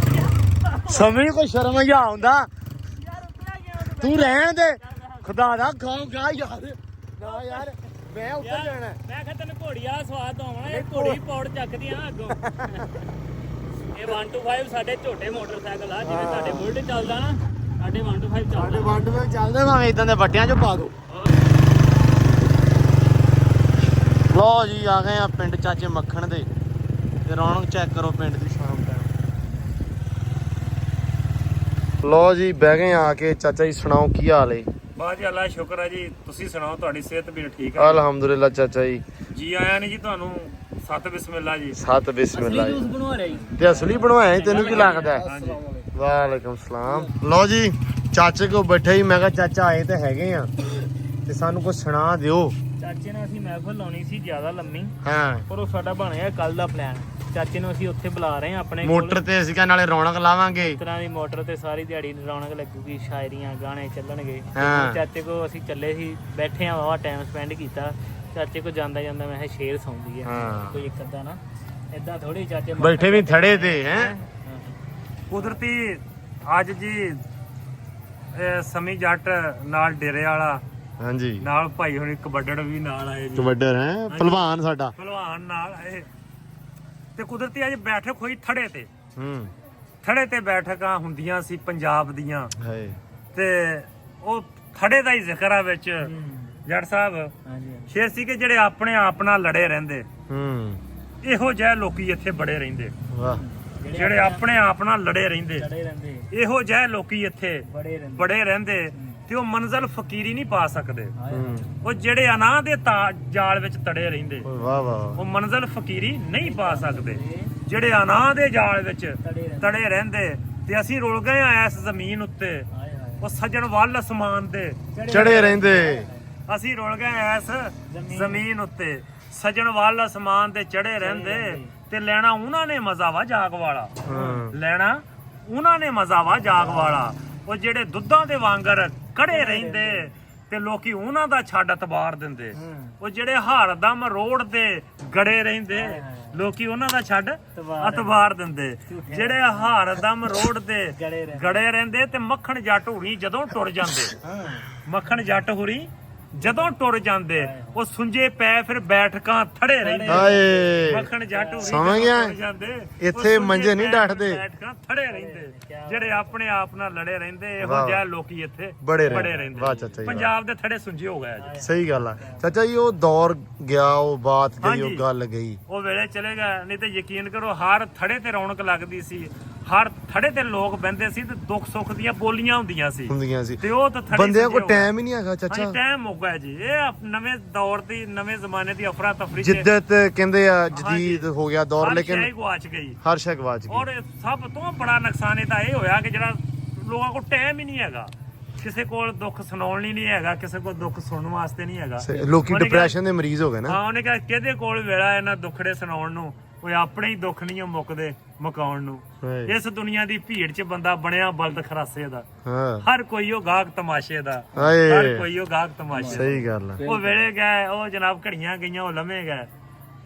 ਸਮੇਂ ਕੋਈ ਸ਼ਰਮ ਹੀ ਆਉਂਦਾ ਤੂੰ ਰਹਿਣ ਦੇ ਖੁਦਾ ਦਾ ਖਾਊਗਾ ਯਾਰ ਨਾ ਯਾਰ ਮੈਂ ਉੱਤਰ ਜਾਣਾ ਮੈਂ ਕਿਹਾ ਤੈਨੂੰ ਘੋੜੀ ਆ ਸਵਾਦ ਆਉਣਾ ਇਹ ਘੋੜੀ ਪੌੜ ਚੱਕਦੀਆਂ ਅੱਗੋਂ ਇਹ 125 ਸਾਡੇ ਝੋਟੇ ਮੋਟਰਸਾਈਕਲ ਆ ਜਿਵੇਂ ਤੁਹਾਡੇ ਬੁਲਟ ਚੱਲਦਾ ਨਾ ਸਾਡੇ 125 ਸਾਡੇ ਚੱਲਦਾ ਵੰਡ ਵਿੱਚ ਚੱਲਦੇ ਭਾਵੇਂ ਇਦਾਂ ਦੇ ਵੱਟਿਆਂ 'ਚ ਪਾ ਦੋ ਲੋ ਜੀ ਆ ਗਏ ਆ ਪਿੰਡ ਚਾਚੇ ਮੱਖਣ ਦੇ ਤੇ ਰੌਣਕ ਚੈੱਕ ਕਰੋ ਪਿੰਡ ਦੀ ਸ਼ਾਮ ਦਾ ਲੋ ਜੀ ਬਹਿ ਗਏ ਆ ਕੇ ਚਾਚਾ ਜੀ ਸੁਣਾਓ ਕੀ ਹਾਲ ਏ ਬਾਅਦ ਜੀ ਅੱਲਾ ਸ਼ੁਕਰ ਹੈ ਜੀ ਤੁਸੀਂ ਸੁਣਾਓ ਤੁਹਾਡੀ ਸਿਹਤ ਵੀ ਠੀਕ ਹੈ ਅਲਹਮਦੁਲਿਲਾ ਚਾਚਾ ਜੀ ਜੀ ਆਇਆ ਨਹੀਂ ਜੀ ਤੁਹਾਨੂੰ ਸਤ ਬਿਸਮਿਲ੍ਲਾ ਜੀ ਸਤ ਬਿਸਮਿਲ੍ਲਾ ਜੀ ਬਣਵਾ ਰਿਹਾ ਜੀ ਤੇ ਅਸਲੀ ਬਣਵਾਇਆ ਤੈਨੂੰ ਕੀ ਲੱਗਦਾ ਹਾਂਜੀ ਵਾਲੇਕੁਮ ਸਲਾਮ ਲੋ ਜੀ ਚਾਚੇ ਕੋ ਬੈਠੇ ਹੀ ਮੈਂ ਕਿਹਾ ਚਾਚਾ ਆਏ ਤੇ ਹੈਗੇ ਆ ਤੇ ਸਾਨੂੰ ਕੁਝ ਸੁਣਾ ਦਿਓ ਚਾਚੇ ਨਾਲ ਅਸੀਂ ਮਹਿਫਲ ਲਾਉਣੀ ਸੀ ਜ਼ਿਆਦਾ ਲੰਮੀ ਹਾਂ ਪਰ ਉਹ ਸਾਡਾ ਬਣ ਗਿਆ ਕੱਲ ਦਾ ਪਲਾਨ ਚਾਚੇ ਨੂੰ ਅਸੀਂ ਉੱਥੇ ਬੁਲਾ ਰਹੇ ਹਾਂ ਆਪਣੇ ਮੋਟਰ ਤੇ ਅਸੀਂ ਕਿਹਾ ਨਾਲੇ ਰੌਣਕ ਲਾਵਾਂਗੇ ਇਸ ਤਰ੍ਹਾਂ ਦੀ ਮੋਟਰ ਤੇ ਸਾਰੀ ਦਿਹਾੜੀ ਰੌਣਕ ਲੱਗੂਗੀ ਸ਼ਾਇਰੀਆਂ ਗਾਣੇ ਚੱਲਣਗੇ ਹਾਂ। ਚਾਚੇ ਕੋ ਅਸੀਂ ਚੱਲੇ ਸੀ ਬੈਠੇ ਆ ਵਾਵਾ ਟਾਈਮ ਸਪੈਂਡ ਕੀਤਾ ਚਾਚੇ ਕੋ ਜਾਂਦਾ ਜਾਂਦਾ ਮੈਂ ਕਿਹਾ ਸ਼ੇਰ ਸੌਂਦੀ ਹੈ ਹਾਂ। ਕੋਈ ਇੱਕ ਅੱਧਾ ਨਾ ਏਦਾਂ ਥੋੜੀ ਚਾਚੇ ਬੈਠੇ ਵੀ ਥੜੇ ਤੇ ਹੈ। ਕੁਦਰਤੀ ਅੱਜ ਜੀ ਸਮੀ ਜੱਟ ਨਾਲ ਡੇਰੇ ਵਾਲਾ ਹਾਂਜੀ ਨਾਲ ਭਾਈ ਹੁਣ ਕਬੱਡੜ ਵੀ ਨਾਲ ਆਏ ਜੀ, ਕਬੱਡਰ ਹੈ ਪਹਿਲਵਾਨ ਸਾਡਾ। ਭਲਵਾਨ ਨਾਲ ਆਏ ਤੇ ਕੁਦਰਤੀ ਅੱਜ ਬੈਠਕ ਹੋਈ ਥੜੇ ਤੇ। ਹੂੰ ਥੜੇ ਤੇ ਬੈਠਕਾਂ ਹੁੰਦੀਆਂ ਸੀ ਪੰਜਾਬ ਦੀਆਂ ਹਾਏ ਤੇ ਉਹ ਥੜੇ ਦਾ ਹੀ ਜ਼ਿਕਰ ਆ ਵਿੱਚ ਜੱਟ ਸਾਹਿਬ। ਹਾਂਜੀ ਸ਼ੇਰ ਸੀ ਕਿ ਜਿਹੜੇ ਆਪਣੇ ਆਪ ਨਾਲ ਲੜੇ ਰਹਿੰਦੇ, ਹੂੰ ਇਹੋ ਜਿਹੇ ਲੋਕੀ ਇੱਥੇ ਬੜੇ ਰਹਿੰਦੇ, ਵਾਹ ਜਿਹੜੇ ਆਪਣੇ ਆਪ ਨਾਲ ਲੜੇ ਰਹਿੰਦੇ, ਲੜੇ ਰਹਿੰਦੇ ਇਹੋ ਜਿਹੇ ਲੋਕੀ ਇੱਥੇ ਬੜੇ ਰਹਿੰਦੇ ਬੜੇ ਰਹਿੰਦੇ ਤੇ ਉਹ ਮੰਜ਼ਲ ਫਕੀਰੀ ਨਹੀਂ ਪਾ ਸਕਦੇ। ਹੂੰ ਉਹ ਜਿਹੜੇ ਅਨਾਹ ਦੇ ਜਾਲ ਵਿੱਚ ਤੜੇ ਰਹਿੰਦੇ, ਵਾਹ ਵਾਹ ਉਹ ਮੰਜ਼ਲ ਫਕੀਰੀ ਨਹੀਂ ਪਾ ਸਕਦੇ। ਜਿਹੜੇ ਅਨਾਹ ਦੇ ਜਾਲ ਵਿੱਚ ਤੜੇ ਰਹਿੰਦੇ ਤੇ ਅਸੀਂ ਰੁਲ ਗਏ ਆ ਇਸ ਜ਼ਮੀਨ ਉੱਤੇ, ਹਾਏ ਹਾਏ ਉਹ ਸੱਜਣ ਵੱਲ ਅਸਮਾਨ ਦੇ ਚੜੇ ਰਹਿੰਦੇ। ਅਸੀਂ ਰੁਲ ਗਏ ਇਸ ਜ਼ਮੀਨ ਉੱਤੇ, ਸੱਜਣ ਵੱਲ ਅਸਮਾਨ ਦੇ ਚੜੇ ਰਹਿੰਦੇ ਤੇ ਲੈਣਾ ਉਹਨਾਂ ਨੇ ਮਜ਼ਾ ਵਾ ਜਾਗ ਵਾਲਾ, ਲੈਣਾ ਉਹਨਾਂ ਨੇ ਮਜ਼ਾ ਵਾ ਜਾਗ ਵਾਲਾ। ਉਹ ਜਿਹੜੇ ਦੁੱਧਾਂ ਦੇ ਵਾਂਗਰ ਕੜੇ ਰਹਿੰਦੇ ਤੇ ਲੋਕੀ ਉਹਨਾਂ ਦਾ ਛੱਡ ਅਤਬਾਰ ਦਿੰਦੇ। ਉਹ ਜਿਹੜੇ ਹਰਦਮ ਰੋਡ ਤੇ ਗੜੇ ਰਹਿੰਦੇ, ਲੋਕੀ ਉਹਨਾਂ ਦਾ ਛੱਡ ਅਤਬਾਰ ਦਿੰਦੇ। ਜਿਹੜੇ ਹਰਦਮ ਰੋਡ ਤੇ ਗੜੇ ਰਹਿੰਦੇ ਤੇ ਮੱਖਣ ਜੱਟ ਹੁਰੀ ਜਦੋਂ ਟੁਰ ਜਾਂਦੇ, ਮੱਖਣ ਜੱਟ ਹੁਰੀ ਜਦੋਂ ਟੁਰ ਜਾਂਦੇ, ਉਹ ਸੁੰਝੇ ਪੈ ਫਿਰ ਬੈਠਕਾਂ ਥੜੇ ਰਹਿੰਦੇ। ਹਾਏ ਮੱਖਣ ਜੱਟ ਹੁਰੀ ਸਮਝ ਗਿਆ। ਟੁਰ ਜਾਂਦੇ, ਉਹ ਇੱਥੇ ਸੁੰਝੇ ਮੰਜੇ ਨਹੀਂ ਪੈ ਫਿਰ ਡੱਠਦੇ। ਬੈਠਕਾਂ ਥੜੇ ਰਹਿੰਦੇ, ਜਿਹੜੇ ਆਪਣੇ ਆਪ ਨਾਲ ਲੜੇ ਰਹਿੰਦੇ। ਇਹੋ ਵਾਹ। ਜਿਹੇ ਲੋਕੀ ਇੱਥੇ ਬੜੇ ਬੜੇ ਰਹਿੰਦੇ। ਰਹਿੰਦੇ। ਵਾਹ ਚਾਚਾ ਜੀ, ਵਾਹ। ਪੰਜਾਬ ਦੇ ਥੜੇ ਸੁੰਝੇ ਹੋ ਗਏ ਜੀ। ਸਹੀ ਗੱਲ ਆ ਚਾਚਾ ਜੀ। ਉਹ ਦੌਰ ਗਿਆ, ਉਹ ਬਾਤ ਗਈ, ਉਹ ਹਾਂਜੀ। ਗੱਲ ਗਈ। ਉਹ ਵੇਲੇ ਚਲੇ ਗਏ, ਨਹੀਂ ਤੇ ਯਕੀਨ ਕਰੋ ਹਰ ਥੜੇ ਤੇ ਰੌਣਕ ਲੱਗਦੀ ਸੀ, ਹਰ ਥੜੇ ਤੇ ਲੋਕ ਬਹਿੰਦੇ ਸੀ ਤੇ ਦੁੱਖ ਸੁੱਖ ਦੀਆਂ ਬੋਲੀਆਂ ਹੁੰਦੀਆਂ ਸੀ ਹੁੰਦੀਆਂ ਸੀ। ਤੇ ਉਹ ਤਾਂ ਥੜੇ ਬੰਦਿਆਂ ਕੋਲ ਸੁੰਝੇ ਹੋ ਗਏ। ਟਾਈਮ ਹੀ ਨਹੀਂ ਹੈਗਾ ਚਾਚਾ। ਟਾਈਮ ਹੋ ਗਿਆ ਜੀ। ਇਹ ਨਵੇਂ ਦੌਰ ਦੀ, ਨਵੇਂ ਜ਼ਮਾਨੇ ਦੀ ਅਫਰਾ ਤਫਰੀ ਚ ਜਿੱਦਤ ਕਹਿੰਦੇ ਆ, ਜਦੀਦ ਹੋ ਗਿਆ ਦੌਰ, ਹਰ ਲੇਕਿਨ ਸ਼ੈ ਗਵਾਚ ਗਈ। ਹਰ ਸ਼ੈ ਗਵਾਚ ਔਰ ਗਈ। ਸਭ ਤੋਂ ਬੜਾ ਨੁਕਸਾਨ ਇਹ ਤਾਂ ਇਹ ਹੋਇਆ ਕਿ ਜਿਹੜਾ ਲੋਕਾਂ ਕੋਲ ਟਾਈਮ ਹੀ ਨਹੀਂ ਹੈਗਾ, ਕਿਸੇ ਕੋਲ ਦੁੱਖ ਸੁਣਾਉਣ ਲਈ ਨਹੀਂ ਹੈਗਾ, ਕਿਸੇ ਕੋਲ ਦੁੱਖ ਸੁਣਨ ਵਾਸਤੇ ਨਹੀਂ ਹੈਗਾ। ਲੋਕੀ ਉਹਨੇ ਕਿਹਾ- ਡਿਪਰੈਸ਼ਨ ਦੇ ਮਰੀਜ਼ ਹੋ ਗਏ ਨਾ। ਹਾਂ, ਉਹਨੇ ਕਿਹਾ ਕਿਹਦੇ ਕੋਲ ਵੇਲਾ ਇਹਨਾਂ ਦੁੱਖੜੇ ਸੁਣਾਉਣ ਨੂੰ, ਉਹ ਆਪਣੇ ਹੀ ਦੁੱਖ ਨਹੀਂ ਮੁੱਕਦੇ ਮੁਕਾਉਣ ਨੂੰ। ਹਾਏ। ਇਸ ਦੁਨੀਆ ਦੀ ਭੀੜ 'ਚ ਬੰਦਾ ਬਣਿਆ ਬਲਦ ਖਰਾਸੇ ਦਾ, ਹਾਂ ਹਰ ਕੋਈ ਉਹ ਗਾਹਕ ਤਮਾਸ਼ੇ ਦਾ, ਹਾਏ। ਹਰ ਕੋਈ ਉਹ ਗਾਹਕ ਤਮਾਸ਼ੇ ਦਾ। ਸਹੀ ਗੱਲ ਆ। ਉਹ ਵੇਲੇ ਗਏ, ਉਹ ਜਨਾਬ ਘੜੀਆਂ ਗਈਆਂ, ਉਹ ਲੰਮੇ ਗਏ।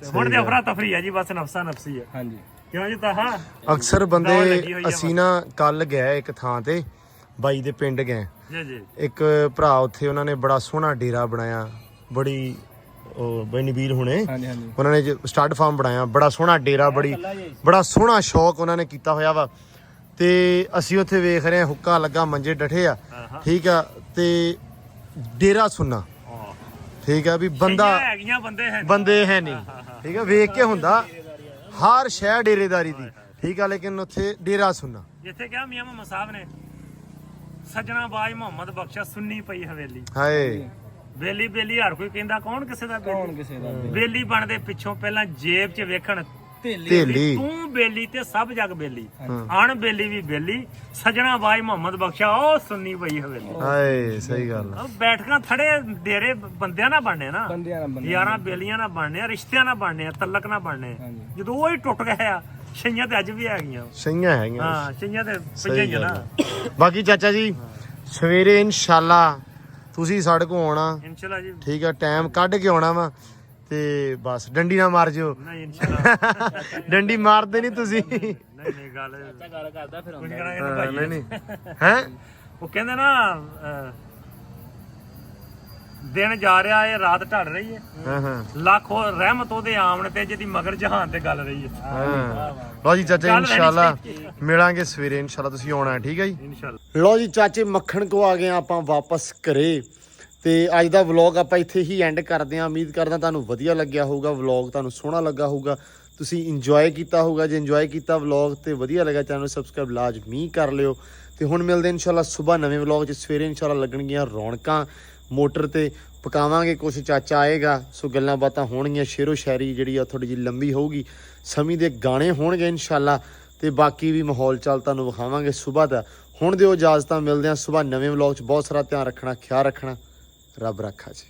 ਤੇ ਹੁਣ ਤੇ ਅਫਰਾ ਤਫਰੀ ਹੈ ਜੀ, ਬਸ ਨਫਸਾ ਨਫਸੀ ਹੈ। ਹਾਂਜੀ ਕਿਉਂ ਜੀ ਤਾਹਾ ਅਕਸਰ ਦੌੜ ਬੰਦੇ ਲੱਗੀ ਹੋਈ ਆ ਅਸੀਂ ਨਾ ਕੱਲ ਗਏ ਇੱਕ ਥਾਂ ਤੇ, ਬਾਈ ਦੇ ਪਿੰਡ ਗਏ। ਜੀ ਜੀ ਇੱਕ ਭਰਾ ਉੱਥੇ, ਉਹਨਾਂ ਨੇ ਬੜਾ ਸੋਹਣਾ ਡੇਰਾ ਬਣਾਇਆ, ਬੜੀ ਉਹ ਬਨਵੀਰ ਹੁਣੇ ਹਾਂਜੀ ਹਾਂਜੀ ਉਹਨਾਂ ਨੇ ਸਟੱਡ ਫਾਰਮ ਬਣਾਇਆ, ਬੜਾ ਸੋਹਣਾ ਡੇਰਾ, ਬੜਾ ਸੋਹਣਾ ਸ਼ੌਕ ਉਹਨਾਂ ਨੇ ਕੀਤਾ ਹੋਇਆ ਵਾ। ਤੇ ਅਸੀਂ ਉੱਥੇ ਵੇਖ ਰਹੇ ਹਾਂ, ਹੁੱਕਾ ਲੱਗਾ, ਮੰਜੇ ਡਠੇ ਆ, ਠੀਕ ਆ, ਤੇ ਡੇਰਾ ਸੁਣਨਾ, ਠੀਕ ਆ, ਵੀ ਬੰਦਾ ਹੈਗੀਆਂ ਬੰਦੇ ਹੈ ਨਹੀਂ, ਠੀਕ ਆ, ਵੇਖ ਕੇ ਹੁੰਦਾ ਹਰ ਸ਼ਹਿਰ ਡੇਰੇਦਾਰੀ ਦੀ, ਠੀਕ ਆ, ਲੇਕਿਨ ਉੱਥੇ ਡੇਰਾ ਸੁਣਨਾ। ਜਿੱਥੇ ਕਿਹਾ ਮੀਆਂ ਮੁਹੰਮਦ ਸਾਹਿਬ ਨੇ, ਸੱਜਣਾ ਬਾਜ ਮੁਹੰਮਦ ਬਖਸ਼ਾ ਸੁੰਨੀ ਪਈ ਹਵੇਲੀ, ਹਾਏ ਬੇਲੀ ਬੇਲੀ ਹਰ ਕੋਈ ਕਹਿੰਦਾ, ਕੌਣ ਕਿਸੇ ਦਾ ਬੇਲੀ? ਕਿਸੇ ਦਾ ਬੇਲੀ ਬਣਦੇ ਪਿੱਛੋਂ ਪਹਿਲਾਂ ਜੇਬ 'ਚ ਵੇਖਣ ਢੇਲੀ। ਤੂੰ ਬੇਲੀ ਤੇ ਸਭ ਜਗ ਬੇਲੀ, ਅਣ ਬੇਲੀ ਵੀ ਬੇਲੀ, ਸੱਜਣਾ ਬਾਜ ਮੁਹੰਮਦ ਬਖਸ਼ਾ ਉਹ ਸੁੰਨੀ ਪਈ ਹਵੇਲੀ। ਹਾਏ ਸਹੀ ਗੱਲ ਆ। ਉਹ ਬੈਠਕਾਂ ਥੜੇ ਡੇਰੇ ਬੰਦਿਆਂ ਨਾਲ ਬਣਨੇ ਨਾ, ਬੰਦਿਆਂ ਨਾਲ ਯਾਰਾਂ ਬੇਲੀਆਂ ਨਾਲ ਬਣਨੇ ਆ, ਰਿਸ਼ਤਿਆਂ ਨਾਲ ਬਣਨੇ ਆ, ਤਲਕ ਨਾਲ ਬਣਨੇ ਆ। ਜਦੋਂ ਉਹ ਹੀ ਟੁੱਟ ਗਏ ਆ, ਛਈਆਂ ਤੇ ਅੱਜ ਵੀ ਹੈਗੀਆਂ। ਸਹੀਆਂ ਹੈਗੀਆਂ। ਹਾਂ, ਛਈਆਂ ਤੇ ਸਹੀ ਪਈਆਂ ਗੱਲ ਨਾ। ਆ। ਬਾਕੀ ਚਾਚਾ ਜੀ ਸਵੇਰੇ ਇਨਸ਼ਾਅੱਲਾ ਤੁਸੀਂ ਸਾਡੇ ਕੋਲ ਆਉਣਾ, ਇਨਸ਼ਾਅੱਲਾ ਜੀ। ਠੀਕ ਆ, ਟਾਈਮ ਕੱਢ ਕੇ ਆਉਣਾ ਵਾ, ਤੇ ਬਸ ਡੰਡੀ ਨਾ ਮਾਰ ਜਿਓ। ਨਹੀਂ ਇਨਸ਼ਾਅੱਲਾ ਡੰਡੀ ਮਾਰਦੇ ਨਹੀਂ ਤੁਸੀਂ। ਨਹੀਂ ਗੱਲ ਗੱਲ ਕਰਦਾ ਫਿਰ ਕੁਝ ਆਉਂਦਾ ਕਰਾਂਗੇ ਹਾਂ, ਭਾਈ। ਨਹੀਂ ਹੈ ਉਹ ਕਹਿੰਦੇ ਨਾ ਦਿਨ ਜਾ ਰਿਹਾ ਏ, ਰਾਤ ਢੜ ਰਹੀ ਹੈ, ਹਾਂ ਹਾਂ ਲੱਖੋ ਰਹਿਮਤ ਉਹਦੇ ਆਮਣ ਤੇ, ਜਿਹਦੀ ਮਗਰ ਜਹਾਨ ਤੇ ਗੱਲ ਰਹੀ ਹੈ। ਹਾਂ। ਲਓ ਜੀ ਚਾਚਾ, ਚੱਲ ਰਹਿਣੀ ਇਨਸ਼ਾਅੱਲਾ ਮਿਲਾਂਗੇ ਸਵੇਰੇ, ਇਨਸ਼ਾਅੱਲਾ ਤੁਸੀਂ ਆਉਣਾ ਹੈ, ਠੀਕ ਹੈ ਜੀ। ਇਨਸ਼ਾਅੱਲਾ। ਲਓ ਜੀ ਚਾਚੇ, ਮੱਖਣ ਕੋ ਆ ਗਏ ਆਪਾਂ ਵਾਪਸ ਘਰੇ, ਤੇ ਅੱਜ ਦਾ ਵਲੌਗ ਆਪਾਂ ਇੱਥੇ ਹੀ ਐਂਡ ਕਰਦੇ ਹਾਂ। ਉਮੀਦ ਕਰਦਾ ਤੁਹਾਨੂੰ ਵਧੀਆ ਲੱਗਿਆ ਹੋਊਗਾ, ਵਲੌਗ ਤੁਹਾਨੂੰ ਸੋਹਣਾ ਲੱਗਾ ਹੋਊਗਾ, ਤੁਸੀਂ ਇੰਜੋਏ ਕੀਤਾ ਹੋਊਗਾ। ਜੇ ਇੰਜੋਏ ਕੀਤਾ ਵਲੌਗ ਤੇ ਵਧੀਆ ਲੱਗਾ, ਚੈਨਲ ਨੂੰ ਸਬਸਕ੍ਰਾਈਬ ਲਾਜ਼ਮੀ ਕਰ ਲਿਓ। ਤੇ ਹੁਣ ਮਿਲਦੇ ਇਨਸ਼ਾਅੱਲਾ ਸਵੇਰ ਨਵੇਂ ਵਲੌਗ 'ਚ। ਸਵੇਰੇ ਇਨਸ਼ਾਅੱਲਾ ਲੱਗਣਗੀਆਂ ਰੌਣਕਾਂ ਮੋਟਰ ਤੇ, ਪਕਾਵਾਂਗੇ ਕੁਛ, ਚਾਚਾ ਆਏਗਾ, ਸੋ ਗੱਲਾਂ ਬਾਤਾਂ ਹੋਣਗੀਆਂ, ਸ਼ੇਰੋ ਸ਼ਾਇਰੀ ਜਿਹੜੀ ਆ ਥੋੜੀ ਜਿਹੀ ਲੰਬੀ ਹੋਊਗੀ, ਸਮੀ ਦੇ ਗਾਣੇ ਹੋਣਗੇ ਇਨਸ਼ਾਅੱਲਾ, ਤੇ ਬਾਕੀ ਵੀ ਮਾਹੌਲ ਚਾਲ ਤੁਹਾਨੂੰ ਵਿਖਾਵਾਂਗੇ ਸਵੇਰ ਦਾ। ਹੁਣ ਦਿਓ ਇਜਾਜ਼ਤਾਂ, ਮਿਲਦੇ ਹਾਂ ਸਵੇਰ ਨਵੇਂ ਵਲੌਗ 'ਚ। ਬਹੁਤ ਸਾਰਾ ਧਿਆਨ ਰੱਖਣਾ, ਖਿਆਲ ਰੱਖਣਾ, ਰੱਬ ਰੱਖਾ ਜੀ।